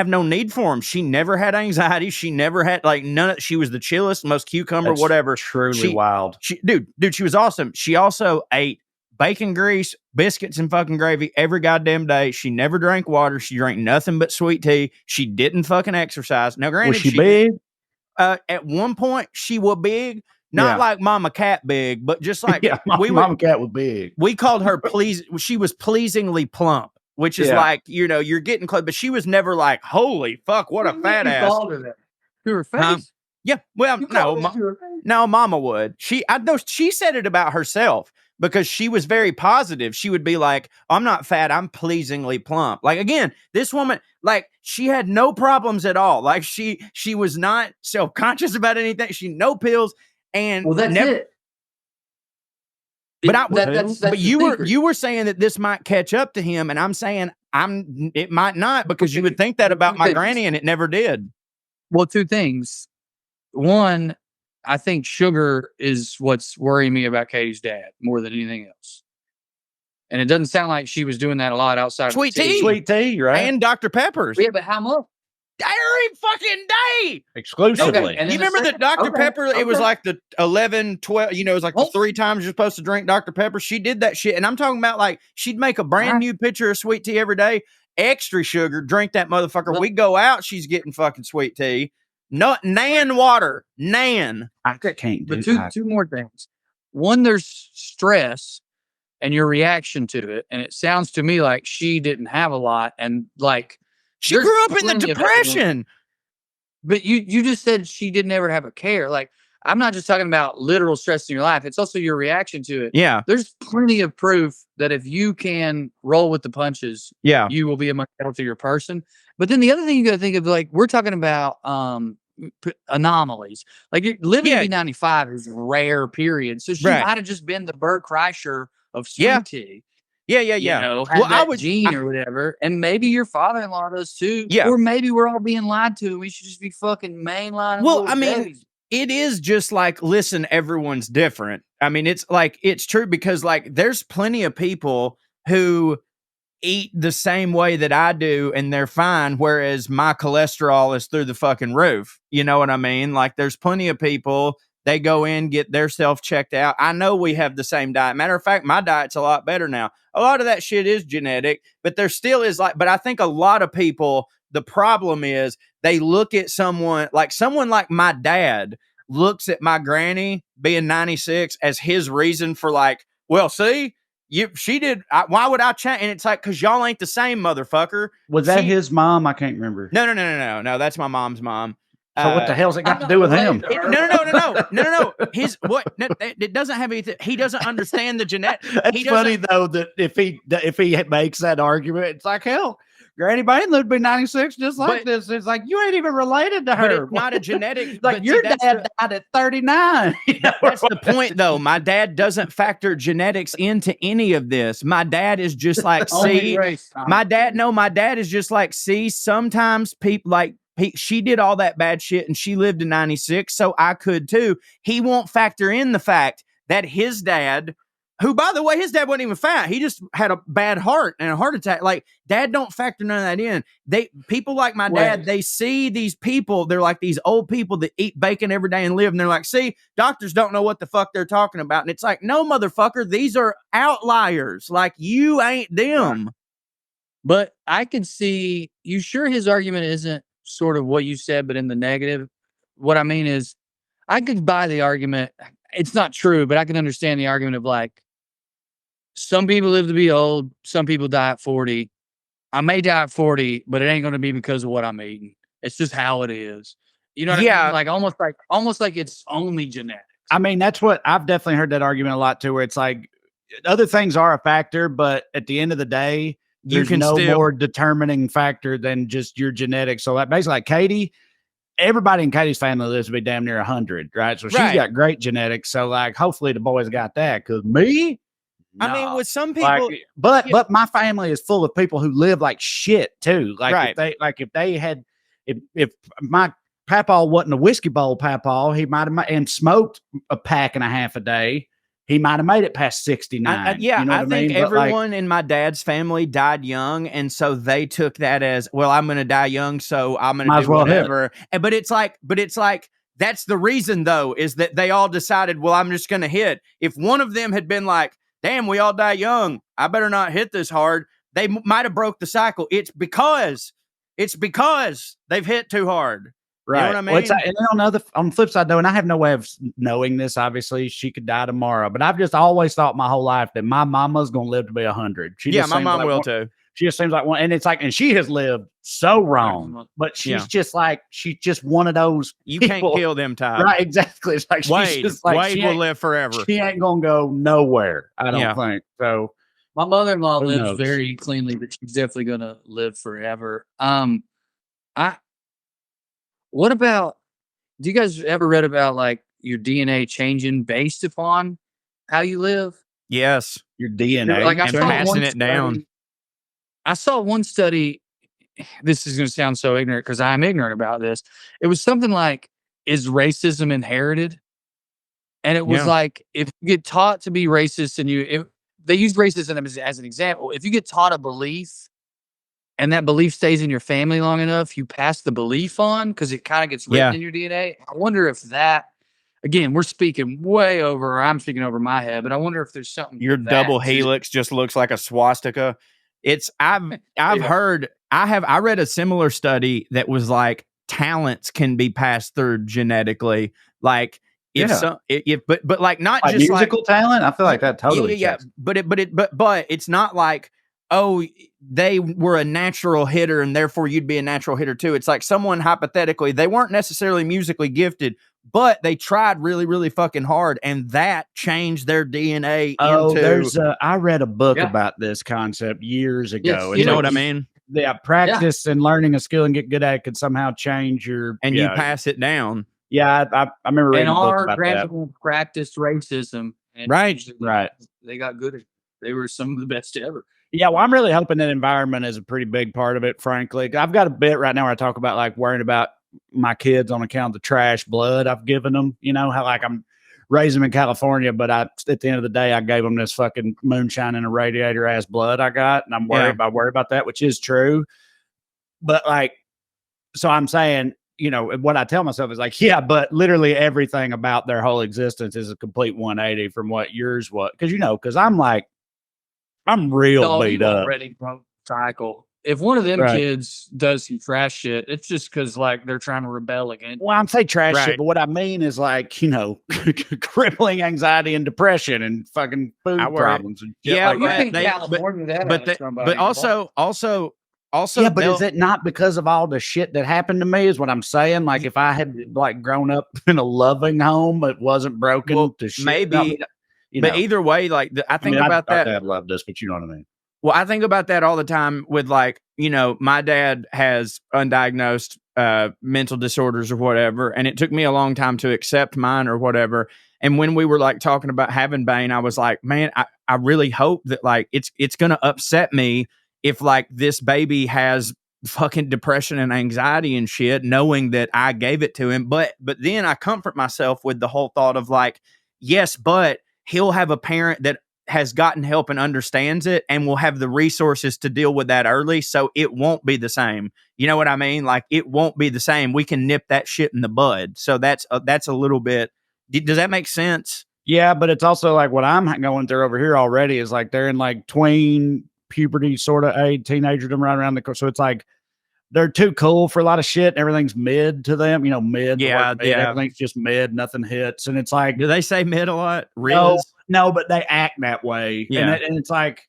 no need for them. She never had anxiety. She never had like none of. She was the chillest, most cucumber, whatever. Truly wild. Dude, she was awesome. She also ate bacon grease, biscuits, and fucking gravy every goddamn day. She never drank water. She drank nothing but sweet tea. She didn't fucking exercise. Now, granted, was she big? At one point, she was big. Not like Mama Cat big, but just like Mama Cat was big. We called her she was pleasingly plump, which is like, you're getting close, but she was never like, holy fuck, what a fat ass. To her face? Yeah. Well, no, Mama would. I know she said it about herself because she was very positive. She would be like, I'm not fat, I'm pleasingly plump. Like, again, this woman, like, she had no problems at all. Like, she was not self-conscious about anything. No pills. And that's it. But you were saying that this might catch up to him, and I'm saying it might not, because you would think that about my granny, and it never did. Well, two things. One, I think sugar is what's worrying me about Katie's dad more than anything else. And it doesn't sound like she was doing that a lot outside sweet of tea. Sweet tea, right? And Dr. Peppers. Yeah, but how much? Every fucking day. Exclusively. Okay. You remember that Dr. Pepper? It was like the 11, 12, it was like the 3 times you're supposed to drink Dr. Pepper. She did that shit. And I'm talking about, like, she'd make a brand new pitcher of sweet tea every day. Extra sugar. Drink that motherfucker. We go out, she's getting fucking sweet tea. No, Nan water. Nan. I can't do But two more things. One, there's stress and your reaction to it. And it sounds to me like she didn't have a lot. And like, she grew up in the Depression. But you just said she didn't ever have a care. Like, I'm not just talking about literal stress in your life. It's also your reaction to it. Yeah. There's plenty of proof that if you can roll with the punches, you will be a much healthier person. But then the other thing you got to think of, like, we're talking about anomalies. Like, living to be 95 is rare, period. So she might have just been the Bert Kreischer of sweet tea. Yeah. You know, have that gene or whatever. And maybe your father-in-law does too. Yeah. Or maybe we're all being lied to and we should just be fucking mainlining. Well, I mean, it is just like, listen, everyone's different. I mean, it's like, it's true because like there's plenty of people who eat the same way that I do and they're fine, whereas my cholesterol is through the fucking roof. You know what I mean? Like there's plenty of people, they go in, get their self checked out. I know we have the same diet. Matter of fact, my diet's a lot better now. A lot of that shit is genetic, but there still is like, but I think a lot of people, the problem is they look at someone like my dad looks at my granny being 96 as his reason for like, well, see, she did. Why would I change? And it's like, because y'all ain't the same, motherfucker. Was that his mom? I can't remember. No. That's my mom's mom. So what the hell's it got to do with him? No. His what? No, it doesn't have anything. He doesn't understand the genetic. It's funny though that if he makes that argument, it's like, hell, Granny Bain lived to be 96 just like this. It's like, you ain't even related to her. But it's not a genetic. Like your dad died at 39. You know? That's the point though. My dad doesn't factor genetics into any of this. My dad is just like, see, my dad is just like, see, sometimes people like, she did all that bad shit and she lived to 96, so I could too. He won't factor in the fact that his dad, who, by the way, his dad wasn't even fat. He just had a bad heart and a heart attack. Like, dad don't factor none of that in. People like my dad, they see these people, they're like these old people that eat bacon every day and live, and they're like, see, doctors don't know what the fuck they're talking about. And it's like, no, motherfucker, these are outliers. Like, you ain't them. But I can see, you sure his argument isn't sort of what you said, but in the negative? What I mean is, I could buy the argument. It's not true, but I can understand the argument of like, some people live to be old, some people die at 40. I may die at 40, but it ain't going to be because of what I'm eating. It's just how it is. You know what I mean? Like almost like it's only genetics. I mean, that's what I've definitely heard that argument a lot too, where it's like other things are a factor, but at the end of the day, there's no more determining factor than just your genetics. So like basically like Katie, everybody in Katie's family lives to be damn near 100, right? So she's got great genetics. So like, hopefully the boys got that. Cause me, I mean, with some people, like, but my family is full of people who live like shit too. Like if my papa wasn't a whiskey bowl papa, he might have and smoked a pack and a half a day. He might have made it past 69. You know I think mean? everyone in my dad's family died young, and so they took that as, well, I'm going to die young, so I'm going to do whatever. But it's like that's the reason though, is that they all decided, well, I'm just going to hit. If one of them had been like, damn, we all die young, I better not hit this hard, they might have broke the cycle. It's because they've hit too hard. Right. You know what I mean? Well, and on the flip side, though, and I have no way of knowing this, obviously, she could die tomorrow, but I've just always thought my whole life that my mama's going to live to be 100. My mom will too. She just seems like one, and it's like, and she has lived so wrong, but she's just like, she's just one of those. You people. Can't kill them, Todd. Right. Exactly. It's like, Wade will live forever. She ain't going to go nowhere. I don't think so. My mother-in-law lives very cleanly, but she's definitely going to live forever. What about, do you guys ever read about like your DNA changing based upon how you live? Yes. Your DNA. Like, and passing it down. I saw one study. This is going to sound so ignorant because I'm ignorant about this. It was something like, is racism inherited? And it was like, if you get taught to be racist and they use racism as an example. If you get taught a belief and that belief stays in your family long enough, you pass the belief on because it kind of gets written in your DNA. I wonder if that, again, we're speaking way over, or I'm speaking over my head, but I wonder if there's something. Your double helix just looks like a swastika. I've heard, I read a similar study that was like talents can be passed through genetically. Like but like not like just musical talent. I feel like that totally. But it's not like, oh, they were a natural hitter and therefore you'd be a natural hitter too. It's like someone hypothetically, they weren't necessarily musically gifted, but they tried really, really fucking hard and that changed their DNA. I read a book about this concept years ago. Yes, you know what I mean? Yeah, practice and learning a skill and get good at it could somehow change your... And you pass it down. Yeah, I remember reading a book about that. And our grandparents practiced racism. And right. They got good at it. They were some of the best ever. Yeah, well, I'm really hoping that environment is a pretty big part of it, frankly. I've got a bit right now where I talk about like worrying about my kids on account of the trash blood I've given them. You know, how like I'm raising them in California, but at the end of the day, I gave them this fucking moonshine and a radiator ass blood I got. And I'm worried about that, which is true. But like, so I'm saying, you know, what I tell myself is like, yeah, but literally everything about their whole existence is a complete 180 from what yours was. Cause you know, cause I'm real beat up. Already cycle. If one of them kids does some trash shit, it's just because like they're trying to rebel against. Well, I'm saying trash shit, but what I mean is like, you know, crippling anxiety and depression and fucking food problems and shit. Yeah, like but also, yeah, but is it not because of all the shit that happened to me? Is what I'm saying. Like, if I had like grown up in a loving home, it wasn't broken to shit. Maybe, but either way, like I think about that. Dad loved this, but you know what I mean. Well, I think about that all the time with like, you know, my dad has undiagnosed mental disorders or whatever, and it took me a long time to accept mine or whatever. And when we were like talking about having Bane, I was like, man, I really hope that like it's gonna upset me if like this baby has fucking depression and anxiety and shit, knowing that I gave it to him. But then I comfort myself with the whole thought of like, yes, but he'll have a parent that has gotten help and understands it and will have the resources to deal with that early. So it won't be the same. You know what I mean? Like it won't be the same. We can nip that shit in the bud. So that's a little bit, does that make sense? Yeah. But it's also like what I'm going through over here already is like, they're in like tween puberty sort of age, teenagerdom right around the course. So it's like, they're too cool for a lot of shit. Everything's mid to them, you know, mid. Yeah. Everything's just mid, nothing hits. And it's like, do they say mid a lot? No, but they act that way. Yeah. And it's like,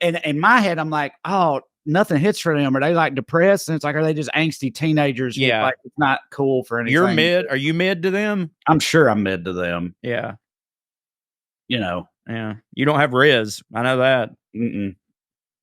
and in my head, I'm like, oh, nothing hits for them. Are they like depressed? And it's like, are they just angsty teenagers? Yeah. Like, it's not cool for anything. You're mid. Are you mid to them? I'm sure I'm mid to them. Yeah. You know. Yeah. You don't have Riz. I know that.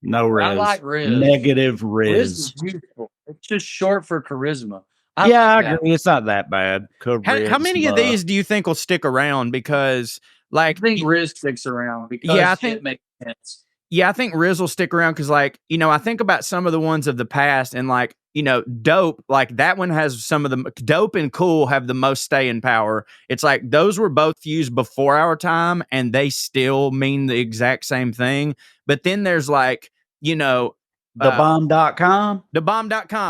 No Riz. I like Riz. Negative Riz. Riz is beautiful. It's just short for charisma. I agree. It's not that bad. How many of these do you think will stick around? Because like, I think Riz sticks around because I think it makes sense. Yeah, I think Riz will stick around because, like, you know, I think about some of the ones of the past and, like, you know, Dope, like that one has some of the Dope and Cool have the most staying power. It's like those were both used before our time and they still mean the exact same thing. But then there's like, you know, thebomb.com,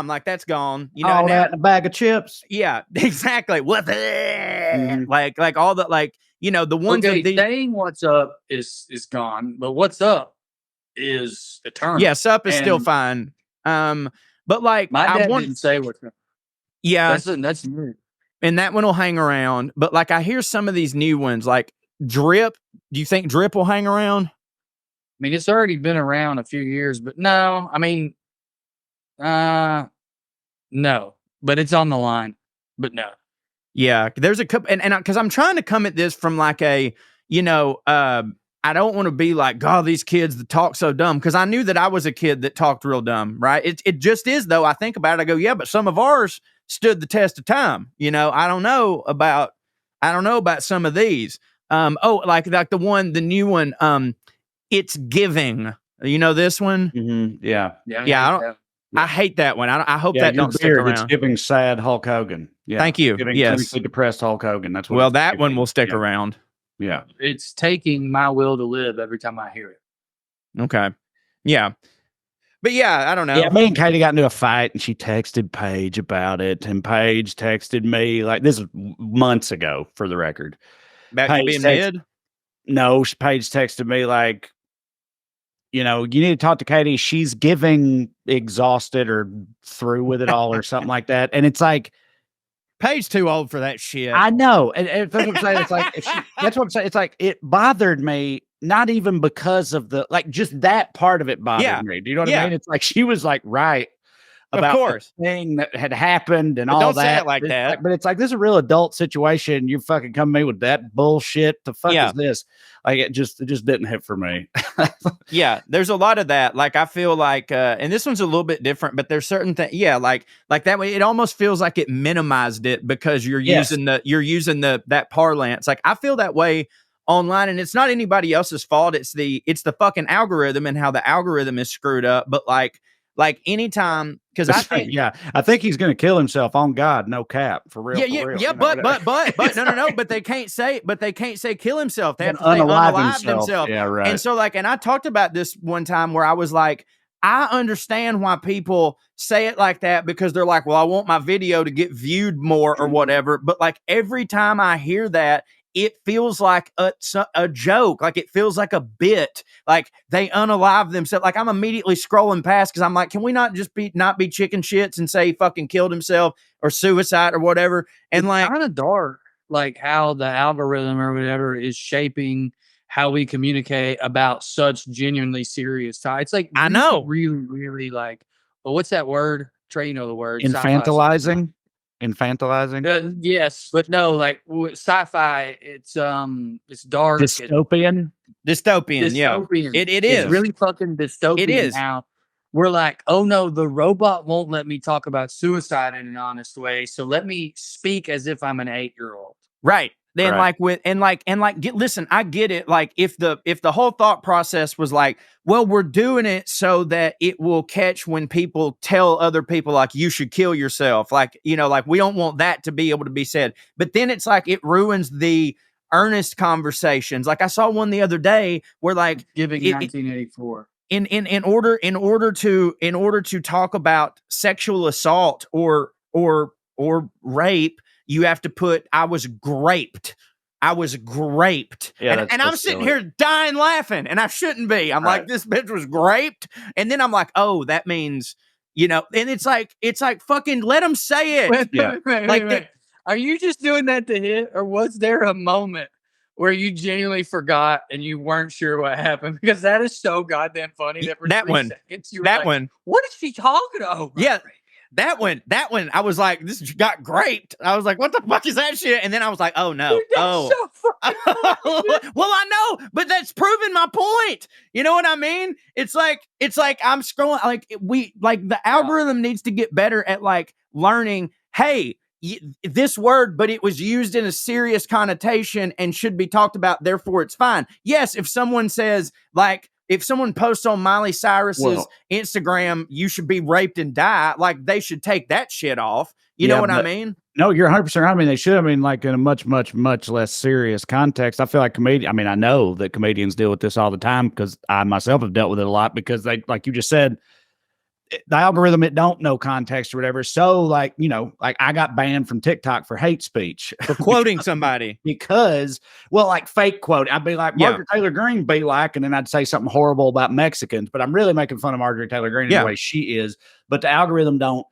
like that's gone. You know, all that in a bag of chips. Yeah, exactly. What like all the like, you know, the ones saying what's up is gone, but what's up is eternal. Yeah, sup is still fine. But like my dad didn't say what's up. Yeah, that's new. And that one will hang around. But like I hear some of these new ones, like Drip. Do you think Drip will hang around? I mean, it's already been around a few years, but no. I mean, no. But it's on the line. But no. Yeah, there's a couple, and because I'm trying to come at this from like a, you know, I don't want to be like, God, these kids that talk so dumb, because I knew that I was a kid that talked real dumb, right? It just is, though. I think about it, I go, yeah, but some of ours stood the test of time. You know, I don't know about some of these. Like the new one, It's Giving. You know this one? Mm-hmm. Yeah. I hate that one. I hope that don't stick around. It's giving sad Hulk Hogan. Yeah. Thank you. Giving depressed Hulk Hogan. That's what. Well, that one will stick around. Yeah. It's taking my will to live every time I hear it. Okay. Yeah. But yeah, I don't know. Yeah, me and Katie got into a fight and she texted Paige about it. And Paige texted me like this is months ago for the record. About you being mid? No, Paige texted me like, you know, you need to talk to Katie. She's giving exhausted or through with it all or something like that. And it's like, Paige too old for that shit. I know. And that's what I'm saying. It's like, that's what I'm saying. It's like, it bothered me, not even because of the, like, just that part of it bothered me. Do you know what I mean? It's like, she was like, right about the thing that had happened and all don't that. Say it like that. Like, but it's like, this is a real adult situation. You fucking come to me with that bullshit. The fuck is this? Like, it just didn't hit for me. Yeah, there's a lot of that. Like, I feel like, and this one's a little bit different, but there's certain things. Yeah, like that way, it almost feels like it minimized it because you're using that parlance. Like, I feel that way online, and it's not anybody else's fault. It's the fucking algorithm and how the algorithm is screwed up. But like anytime, because I think I think he's going to kill himself on God, no cap, for real. But no, but they can't say kill himself. They have to say unalive unalive himself. themselves. Yeah, right. And so like, and I talked about this one time where I was like, I understand why people say it like that, because they're like, well, I want my video to get viewed more or whatever. But like every time I hear that, it feels like a joke. Like it feels like a bit. Like they unalive themselves. Like I'm immediately scrolling past because I'm like, can we not just not be chicken shits and say he fucking killed himself or suicide or whatever? And it's like kind of dark, like how the algorithm or whatever is shaping how we communicate about such genuinely serious topics. It's like I know, really, really like. Well, what's that word? Trae, you know the word. Infantilizing. Yes, but no, like sci-fi. It's dark. Dystopian. Yeah, it is. It's really fucking dystopian. It is. How we're like, oh no, the robot won't let me talk about suicide in an honest way, so let me speak as if I'm an 8-year-old. Right. Then listen, I get it. Like if the whole thought process was like, well, we're doing it so that it will catch when people tell other people like you should kill yourself. Like, you know, like we don't want that to be able to be said. But then it's like it ruins the earnest conversations. Like I saw one the other day where like giving 1984. In order to talk about sexual assault or rape, you have to put I was graped. Yeah, and I'm sitting here dying laughing, and I shouldn't be. I'm like, this bitch was graped. And then I'm like, oh, that means, you know, and it's like fucking let them say it. Wait. Are you just doing that to hit, or was there a moment where you genuinely forgot and you weren't sure what happened? Because that is so goddamn funny that for 3 seconds you were like, what is she talking about? Yeah. That one, I was like, this got graped. I was like, what the fuck is that shit? And then I was like, oh no. Dude, so well, I know, but that's proving my point. You know what I mean? It's like I'm scrolling, like the algorithm needs to get better at like learning, hey, this word, but it was used in a serious connotation and should be talked about, therefore it's fine. Yes, if someone says like, if someone posts on Miley Cyrus's Instagram, you should be raped and die, like they should take that shit off. You know what I mean? No, you're 100% right. I mean, they should. I mean, like in a much, much, much less serious context. I feel like I know that comedians deal with this all the time because I myself have dealt with it a lot because they, like you just said, the algorithm, it don't know context or whatever. So like, you know, like I got banned from TikTok for hate speech. For quoting somebody. Because, well, like fake quote. I'd be like, Margaret Taylor Greene be like, and then I'd say something horrible about Mexicans, but I'm really making fun of Margaret Taylor Greene in the way she is. But the algorithm don't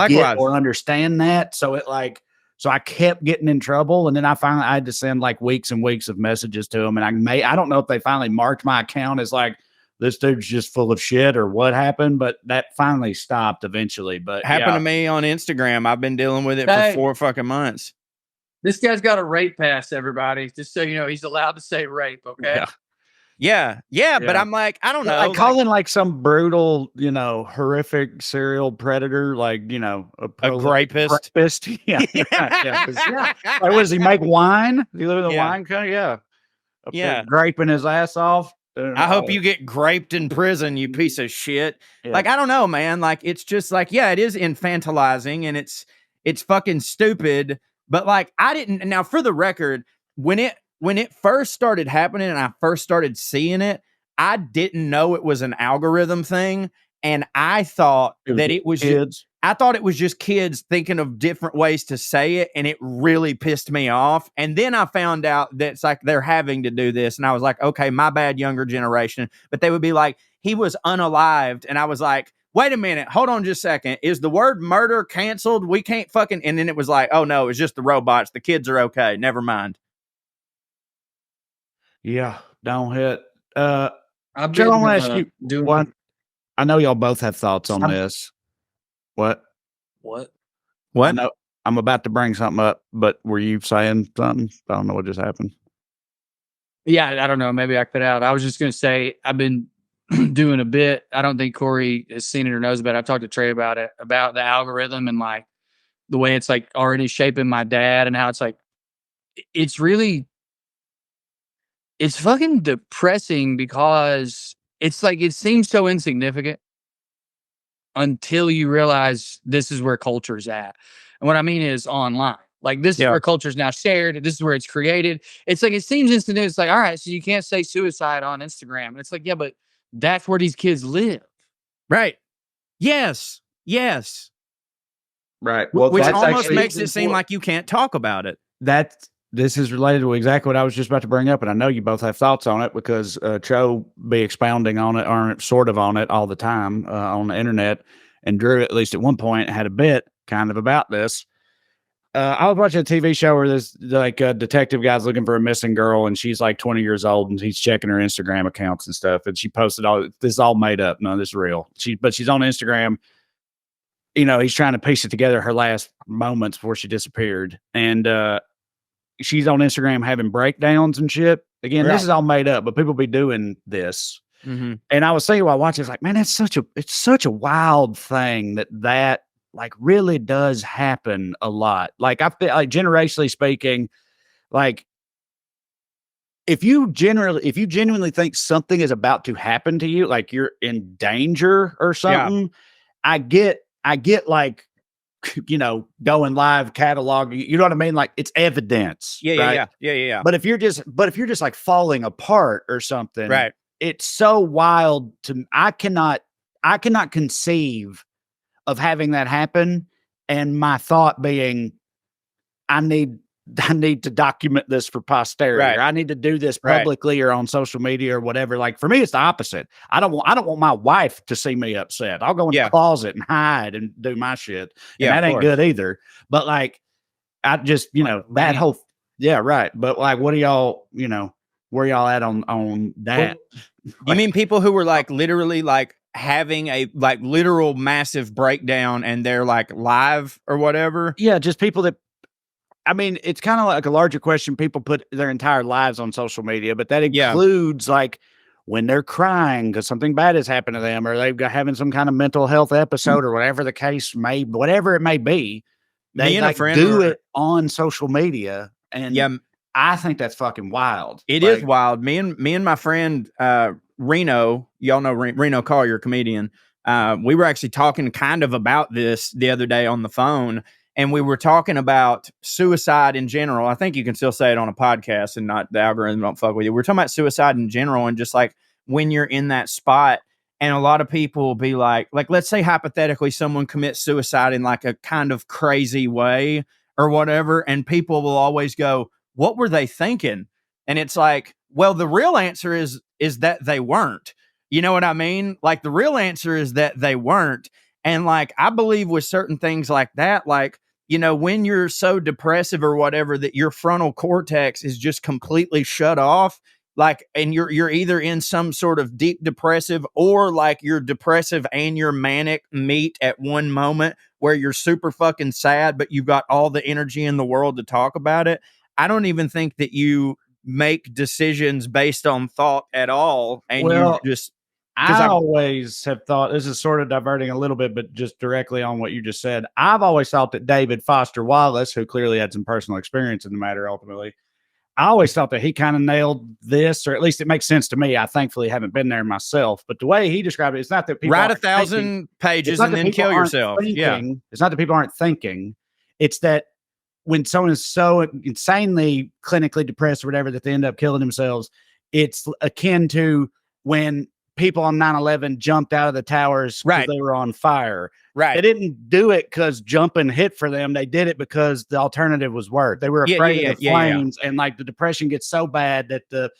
get or understand that. So it like, so I kept getting in trouble. And then I had to send like weeks and weeks of messages to them. And I don't know if they finally marked my account as like, this dude's just full of shit or what happened, but that finally stopped eventually. But happened to me on Instagram. I've been dealing with it for 4 fucking months. This guy's got a rape pass, everybody. Just so you know, he's allowed to say rape. Okay. Yeah. But I'm like, I don't know. Like calling like some brutal, you know, horrific serial predator, like, you know, a rapist. Yeah. Like, what does he make wine? Does he live in the wine country? Yeah. Graping his ass off. I hope you get graped in prison, you piece of shit. Like, I don't know, man. Like, it's just like, it is infantilizing and it's fucking stupid. But like, I didn't. Now, for the record, when it first started happening and I first started seeing it, I didn't know it was an algorithm thing, and I thought that it was kids. I thought it was just kids thinking of different ways to say it, and it really pissed me off. And then I found out that it's like they're having to do this, and I was like, okay, my bad, younger generation. But they would be like, he was unalived, and I was like, wait a minute, hold on just a second. Is the word murder canceled? We can't fucking. And then it was like, oh no, it's just the robots. The kids are okay. Never mind. Yeah, don't hit. Joe, I want to ask you one. I know y'all both have thoughts on this. What? I know I'm about to bring something up, but were you saying something? I don't know what just happened. Yeah, I don't know. Maybe I cut out. I was just going to say I've been doing a bit. I don't think Corey has seen it or knows about it. I've talked to Trae about it, about the algorithm and like the way it's like already shaping my dad and how it's like, it's really, it's fucking depressing because it's like it seems so insignificant until you realize this is where culture's at. And what I mean is online. Like this is Yeah. where culture's now shared. This is where it's created. It's like it seems instant. It's like, all right, so you can't say suicide on Instagram. And it's like, yeah, but that's where these kids live. Right. Yes. Yes. Right. Which that's almost actually- makes it seem like you can't talk about it. This is related to exactly what I was just about to bring up, and I know you both have thoughts on it because Trae be expounding on it or sort of on it all the time on the internet, and Drew, at least at one point, had a bit kind of about this. I was watching a TV show where this like a detective guy's looking for a missing girl, and she's like 20 years old, and he's checking her Instagram accounts and stuff, and she posted all this is all made up, none of this is real. But she's on Instagram. You know, he's trying to piece it together her last moments before she disappeared, and she's on Instagram having breakdowns and shit. Again, this is all made up, but people be doing this. Mm-hmm. And I was saying while watching, it's like, man, it's such a wild thing that like really does happen a lot. Like I feel like generationally speaking, like if you genuinely think something is about to happen to you, like you're in danger or something, I get like, you know, going live catalog, you know what I mean? Like it's evidence. Yeah. But if you're just like falling apart or something, Right. it's so wild to I cannot conceive of having that happen. And my thought being, I need to document this for posterity. Right. Or I need to do this publicly or on social media or whatever. Like for me, it's the opposite. I don't want my wife to see me upset. I'll go in the closet and hide and do my shit. And that ain't good either. But like, I just, you know, that whole, right. But like, what do y'all, you know, where y'all at on that? You mean people who were like literally like having a like literal massive breakdown and they're like live or whatever? Yeah, just people that, I mean, it's kind of like a larger question. People put their entire lives on social media, but that includes like when they're crying because something bad has happened to them, or they've got having some kind of mental health episode, or whatever the case whatever it may be. They like do it on social media, and I think that's fucking wild. It is wild. Me and my friend Reno, y'all know Reno Collier, comedian. We were actually talking kind of about this the other day on the phone. And we were talking about suicide in general. I think you can still say it on a podcast and not the algorithm don't fuck with you. We're talking about suicide in general and just like when you're in that spot. And a lot of people will be like, let's say hypothetically someone commits suicide in like a kind of crazy way or whatever. And people will always go, what were they thinking? And it's like, well, the real answer is that they weren't. You know what I mean? Like the real answer is that they weren't. And like, I believe with certain things like that, like, you know, when you're so depressive or whatever that your frontal cortex is just completely shut off, like, and you're either in some sort of deep depressive or like you're depressive and you're manic meet at one moment where you're super fucking sad, but you've got all the energy in the world to talk about it. I don't even think that you make decisions based on thought at all. And you just, I always have thought, this is sort of diverting a little bit, but just directly on what you just said. I've always thought that David Foster Wallace, who clearly had some personal experience in the matter ultimately, I always thought that he kind of nailed this, or at least it makes sense to me. I thankfully haven't been there myself, but the way he described it, it's not that people write 1,000 pages and then kill yourself. It's not that people aren't thinking. It's that when someone is so insanely clinically depressed or whatever that they end up killing themselves, it's akin to when people on 9/11 jumped out of the towers because they were on fire. They didn't do it because jumping hit for them. They did it because the alternative was worse. They were afraid of the flames, and like the depression gets so bad that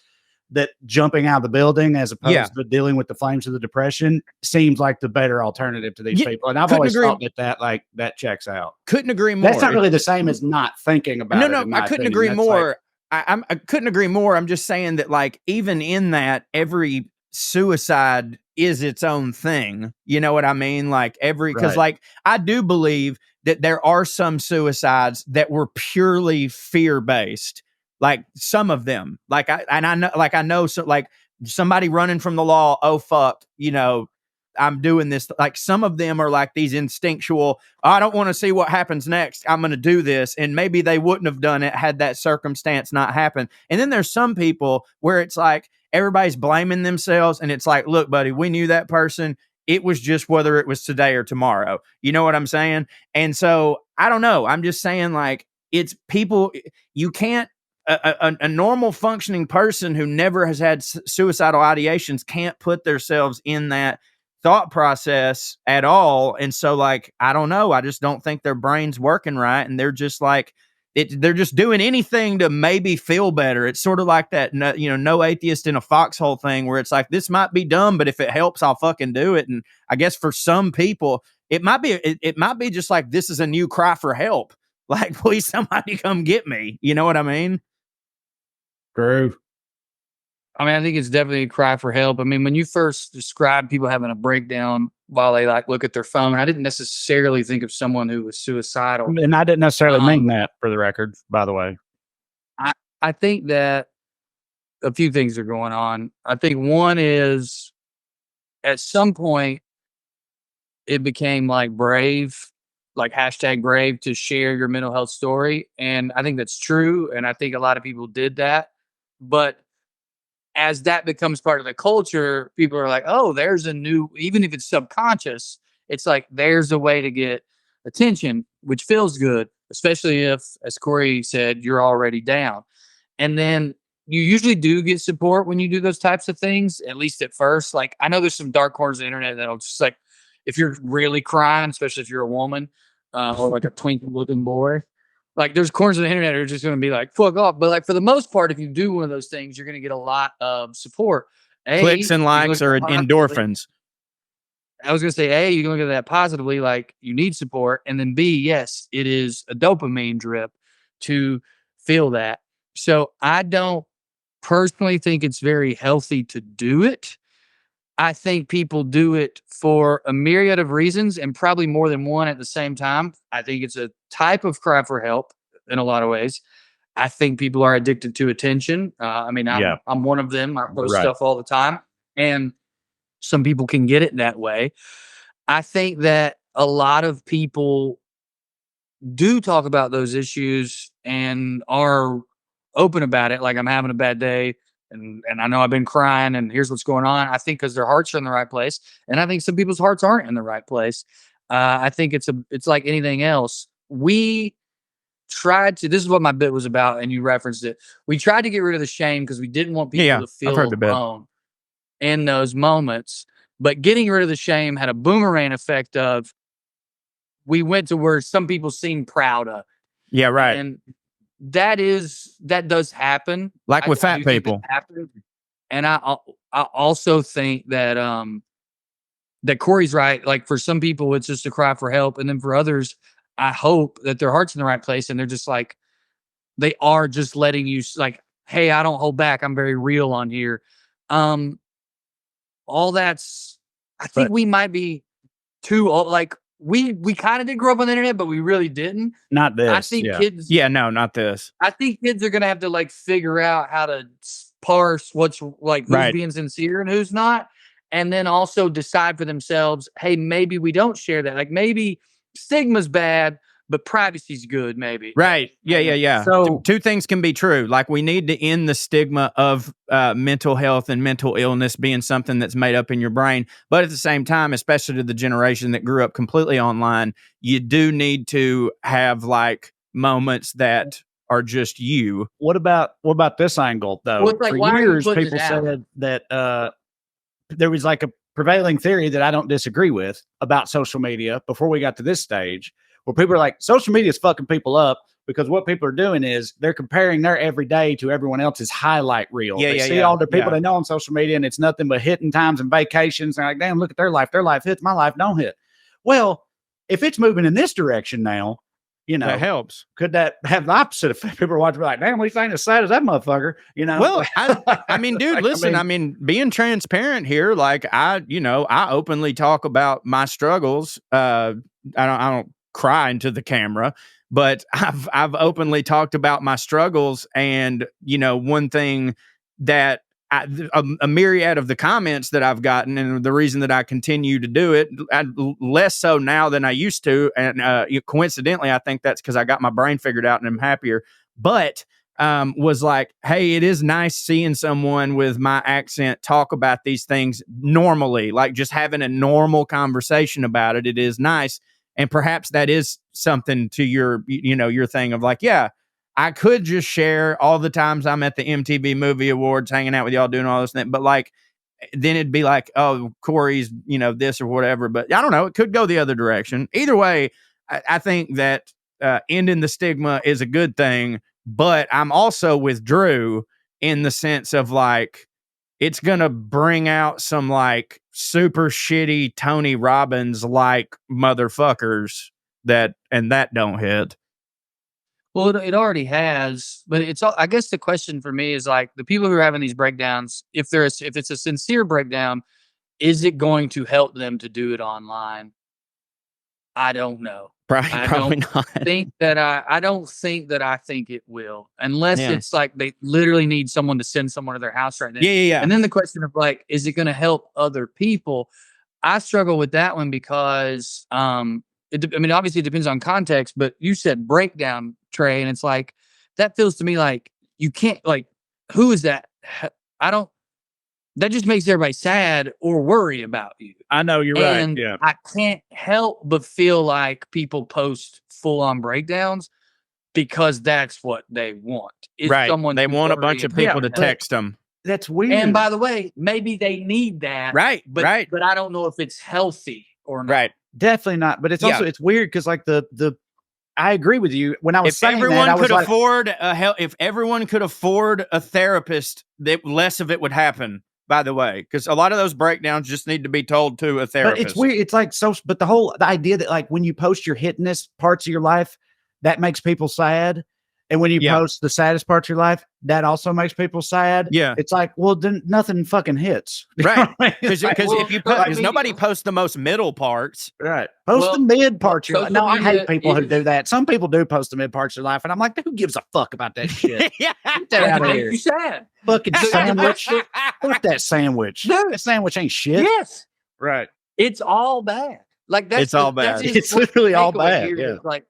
that jumping out of the building as opposed to dealing with the flames of the depression seems like the better alternative to these people. And I've always thought that checks out. Couldn't agree more. That's not really the same as not thinking about it. No, I couldn't agree more. I couldn't agree more. I'm just saying that like even in that, every suicide is its own thing. You know what I mean? Like because like I do believe that there are some suicides that were purely fear-based. Like some of them, I know, so like somebody running from the law. Oh fuck, you know, I'm doing this. Like some of them are like these instinctual, I don't want to see what happens next. I'm going to do this. And maybe they wouldn't have done it had that circumstance not happened. And then there's some people where it's like everybody's blaming themselves. And it's like, look, buddy, we knew that person. It was just whether it was today or tomorrow. You know what I'm saying? And so I don't know. I'm just saying, like, it's people, you can't, a normal functioning person who never has had suicidal ideations can't put themselves in that thought process at all. And so, like, I don't know. I just don't think their brain's working right. And they're just like, they're just doing anything to maybe feel better. It's sort of like that, no atheist in a foxhole thing where it's like, this might be dumb, but if it helps, I'll fucking do it. And I guess for some people, it might be just like, this is a new cry for help. Like, please, somebody come get me. You know what I mean? True. I mean, I think it's definitely a cry for help. I mean, when you first described people having a breakdown while they like look at their phone, I didn't necessarily think of someone who was suicidal. And I didn't necessarily mean that, for the record, by the way. I think that a few things are going on. I think one is at some point it became like brave, like #brave to share your mental health story. And I think that's true. And I think a lot of people did that. But as that becomes part of the culture, people are like, oh, there's a new, even if it's subconscious, it's like there's a way to get attention, which feels good, especially if, as Corey said, you're already down. And then you usually do get support when you do those types of things, at least at first. Like, I know there's some dark corners of the internet that'll just like, if you're really crying, especially if you're a woman or like a twink looking boy, like there's corners of the internet that are just going to be like, fuck off. But like for the most part, if you do one of those things, you're going to get a lot of support. Clicks and likes or endorphins. I was going to say, A, you can look at that positively, like you need support. And then B, yes, it is a dopamine drip to feel that. So I don't personally think it's very healthy to do it. I think people do it for a myriad of reasons and probably more than one at the same time. I think it's a type of cry for help in a lot of ways. I think people are addicted to attention. I'm one of them. I post stuff all the time, and some people can get it that way. I think that a lot of people do talk about those issues and are open about it. Like, I'm having a bad day. And I know I've been crying and here's what's going on. I think because their hearts are in the right place. And I think some people's hearts aren't in the right place. I think it's like anything else. We tried to, this is what my bit was about, and you referenced it. We tried to get rid of the shame because we didn't want people to feel alone in those moments. But getting rid of the shame had a boomerang effect of, we went to where some people seem proud of. Yeah, right. And that does happen, like with fat people. And I also think that that Corey's right. Like, for some people it's just a cry for help, and then for others, I hope that their heart's in the right place and they're just like, they are just letting you, like, hey, I don't hold back, I'm very real on here. All that's, I think we might be too old. Like, we kind of did grow up on the internet, but we really didn't. Not this. I think kids. Yeah, no, not this. I think kids are gonna have to like figure out how to parse what's like who's being sincere and who's not, and then also decide for themselves. Hey, maybe we don't share that. Like, maybe stigma's bad, but privacy's good. Maybe. Right. Yeah. So two things can be true. Like, we need to end the stigma of mental health and mental illness being something that's made up in your brain. But at the same time, especially to the generation that grew up completely online, you do need to have like moments that are just you. What about this angle though? Well, like, for years, people said that there was like a prevailing theory that I don't disagree with about social media before we got to this stage, where people are like, social media is fucking people up because what people are doing is they're comparing their everyday to everyone else's highlight reel. They see all the people they know on social media, and it's nothing but hitting times and vacations. They're like, damn, look at their life. Their life hits, my life don't hit. Well, if it's moving in this direction now, you know, that helps. Could that have the opposite effect? People are watching, like, damn, we ain't as sad as that motherfucker, you know? Well, I mean, dude, listen, I mean, being transparent here, like, I openly talk about my struggles. I don't cry into the camera, but I've openly talked about my struggles. And, one thing that a myriad of the comments that I've gotten, and the reason that I continue to do it, less so now than I used to. And coincidentally, I think that's because I got my brain figured out and I'm happier. But was like, hey, it is nice seeing someone with my accent talk about these things normally, like just having a normal conversation about it. It is nice. And perhaps that is something to your thing of like, yeah, I could just share all the times I'm at the MTV Movie Awards, hanging out with y'all, doing all this thing. But like, then it'd be like, oh, Corey's, this or whatever. But I don't know. It could go the other direction. Either way, I think that ending the stigma is a good thing. But I'm also with Drew in the sense of like, it's going to bring out some like super shitty Tony Robbins like motherfuckers that don't hit. Well, it already has, but it's all, I guess the question for me is like the people who are having these breakdowns, if it's a sincere breakdown, is it going to help them to do it online? I don't know. Probably not. I don't think that I think it will, unless it's like they literally need someone to send someone to their house right now. Yeah. And then the question of like, is it going to help other people? I struggle with that one because, obviously it depends on context, but you said breakdown, Trae, and it's like, that feels to me like you can't, like, who is that? That just makes everybody sad or worry about you. I know, you're and right. Yeah. I can't help but feel like people post full on breakdowns because that's what they want. Right. They want a bunch of people to text them. That's weird. And by the way, maybe they need that. Right. But I don't know if it's healthy or not. Right. Definitely not. But it's also, it's weird because like I agree with you. When I was saying that, I was like, if everyone could afford a therapist, less of it would happen. By the way, because a lot of those breakdowns just need to be told to a therapist. But it's weird. It's like but the idea that like when you post your hitness parts of your life, that makes people sad. And when you post the saddest parts of your life, that also makes people sad. Yeah. It's like, well, then nothing fucking hits. Right. Because nobody posts the most middle parts. Right. Post the mid parts of your life. No, I hate people who do that. Some people do post the mid parts of their life. And I'm like, who gives a fuck about that shit? Get that out of here. You sad. Fucking sandwich. Fuck that sandwich. Dude. That sandwich ain't shit. Yes. Right. It's all bad. Like it's all bad. It's literally all bad. Yeah. Like,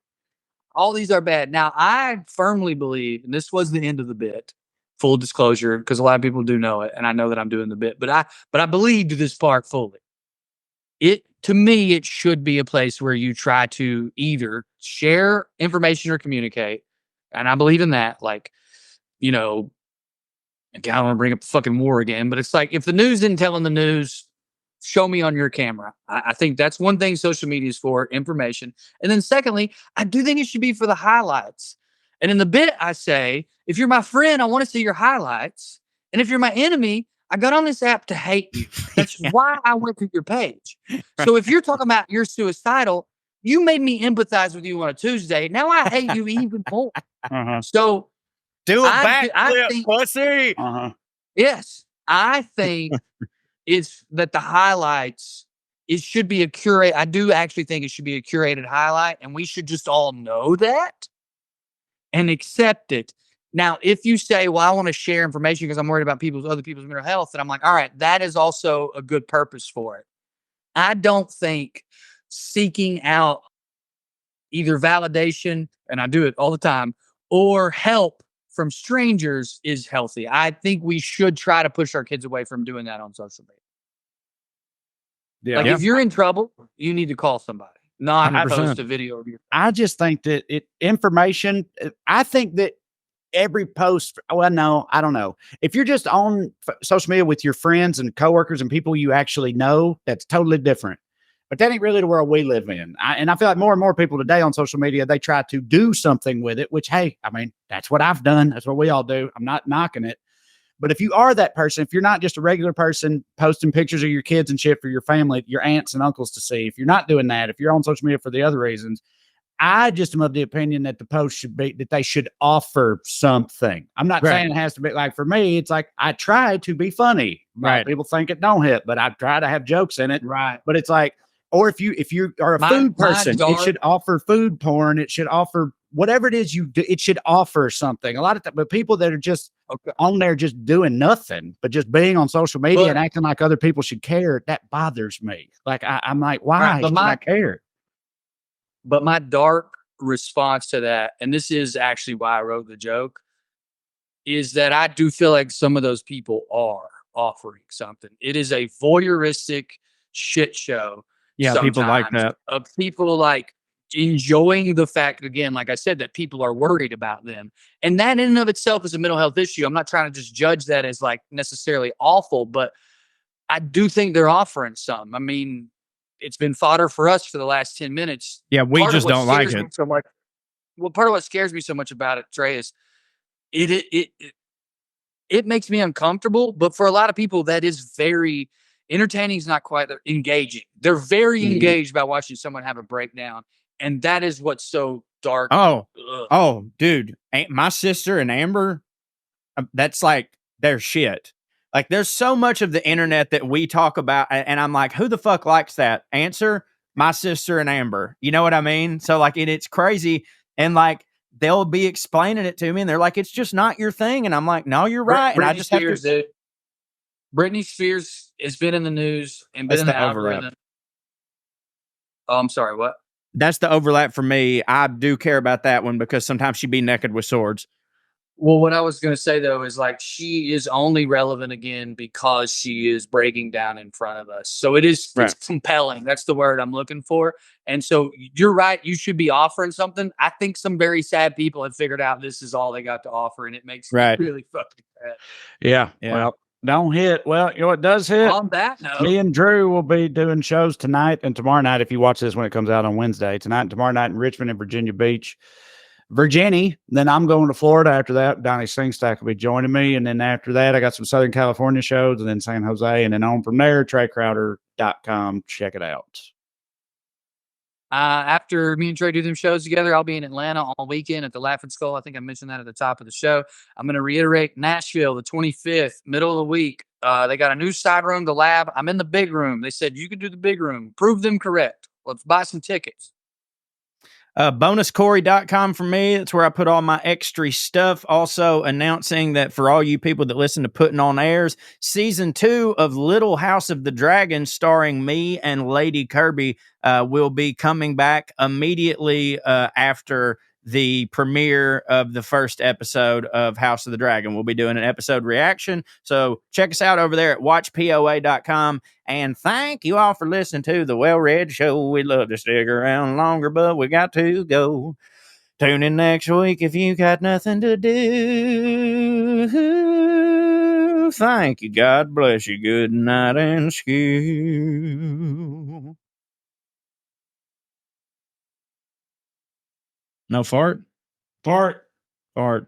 all these are bad. Now, I firmly believe, and this was the end of the bit, full disclosure, because a lot of people do know it, and I know that I'm doing the bit, but I believed this part fully. To me, it should be a place where you try to either share information or communicate, and I believe in that. Like, I don't want to bring up the fucking war again, but it's like, if the news isn't telling the news, show me on your camera. I think that's one thing social media is for, information. And then secondly, I do think it should be for the highlights. And in the bit, I say, if you're my friend, I want to see your highlights. And if you're my enemy, I got on this app to hate you. That's why I went to your page. So if you're talking about you're suicidal, you made me empathize with you on a Tuesday. Now I hate you even more. So do a backflip, pussy. Yes, I think it's that the highlights, it should be a curate. I do actually think it should be a curated highlight, and we should just all know that and accept it. Now, if you say, well, I want to share information because I'm worried about other people's mental health, and I'm like, all right, that is also a good purpose for it. I don't think seeking out either validation, and I do it all the time, or help from strangers is healthy. I think we should try to push our kids away from doing that on social media. If you're in trouble, you need to call somebody, not 100%. Post a video of your. I just think that information. I think that every post. Well, no, I don't know. If you're just on social media with your friends and coworkers and people you actually know, that's totally different. But that ain't really the world we live in. And I feel like more and more people today on social media, they try to do something with it, which, hey, I mean, that's what I've done. That's what we all do. I'm not knocking it. But if you are that person, if you're not just a regular person posting pictures of your kids and shit for your family, your aunts and uncles to see, if you're not doing that, if you're on social media for the other reasons, I just am of the opinion that the post should be that they should offer something. I'm not saying it has to be like, for me, it's like I try to be funny. Right. People think it don't hit, but I try to have jokes in it. Right. But it's like, or if you are a food person, it should offer food porn. It should offer whatever it is you do, it should offer something. A lot of but people that are just on there just doing nothing, but just being on social media and acting like other people should care, that bothers me. Like I'm like, why should I care? But my dark response to that, and this is actually why I wrote the joke, is that I do feel like some of those people are offering something. It is a voyeuristic shit show. Yeah, people like that. Of people like enjoying the fact, again, like I said, that people are worried about them. And that in and of itself is a mental health issue. I'm not trying to just judge that as like necessarily awful, but I do think they're offering some. I mean, it's been fodder for us for the last 10 minutes. Yeah, we just don't like it so much. Well, part of what scares me so much about it, Trae, is it makes me uncomfortable. But for a lot of people, that is very entertaining. Is not quite engaging. They're very engaged by watching someone have a breakdown, and that is what's so dark. Oh, dude, my sister and Amber, that's like their shit. Like, there's so much of the internet that we talk about, and I'm like, who the fuck likes that? Answer: my sister and Amber. You know what I mean? So like, it's crazy, and like they'll be explaining it to me, and they're like, it's just not your thing, and I'm like, no, you're right, and I just have to. Britney Spears has been in the news and been in the algorithm. Oh, I'm sorry, what? That's the overlap for me. I do care about that one because sometimes she'd be naked with swords. Well, what I was going to say, though, is like she is only relevant again because she is breaking down in front of us. So it's compelling. That's the word I'm looking for. And so you're right. You should be offering something. I think some very sad people have figured out this is all they got to offer, and it makes me really fucking sad. Yeah. Well, don't hit. Well, you know what does hit? On that note, me and Drew will be doing shows tonight and tomorrow night. If you watch this when it comes out on Wednesday, tonight and tomorrow night in Richmond and Virginia Beach. Virginia. Then I'm going to Florida after that. Donnie Singstack will be joining me. And then after that, I got some Southern California shows and then San Jose. And then on from there, TraeCrowder.com. Check it out. After me and Trae do them shows together, I'll be in Atlanta all weekend at the Laughing Skull. I think I mentioned that at the top of the show. I'm going to reiterate Nashville, the 25th, middle of the week. They got a new side room, the Lab. I'm in the big room. They said you can do the big room. Prove them correct. Let's buy some tickets. Bonuscorey.com for me. That's where I put all my extra stuff. Also announcing that for all you people that listen to Putting on Airs, season 2 of Little House of the Dragon, starring me and Lady Kirby, will be coming back immediately after the premiere of the first episode of House of the Dragon. We'll be doing an episode reaction. So check us out over there at watchpoa.com. And thank you all for listening to the WellRED Show. We'd love to stick around longer, but we got to go. Tune in next week if you got nothing to do. Thank you. God bless you. Good night and school. No fart? Fart. Fart.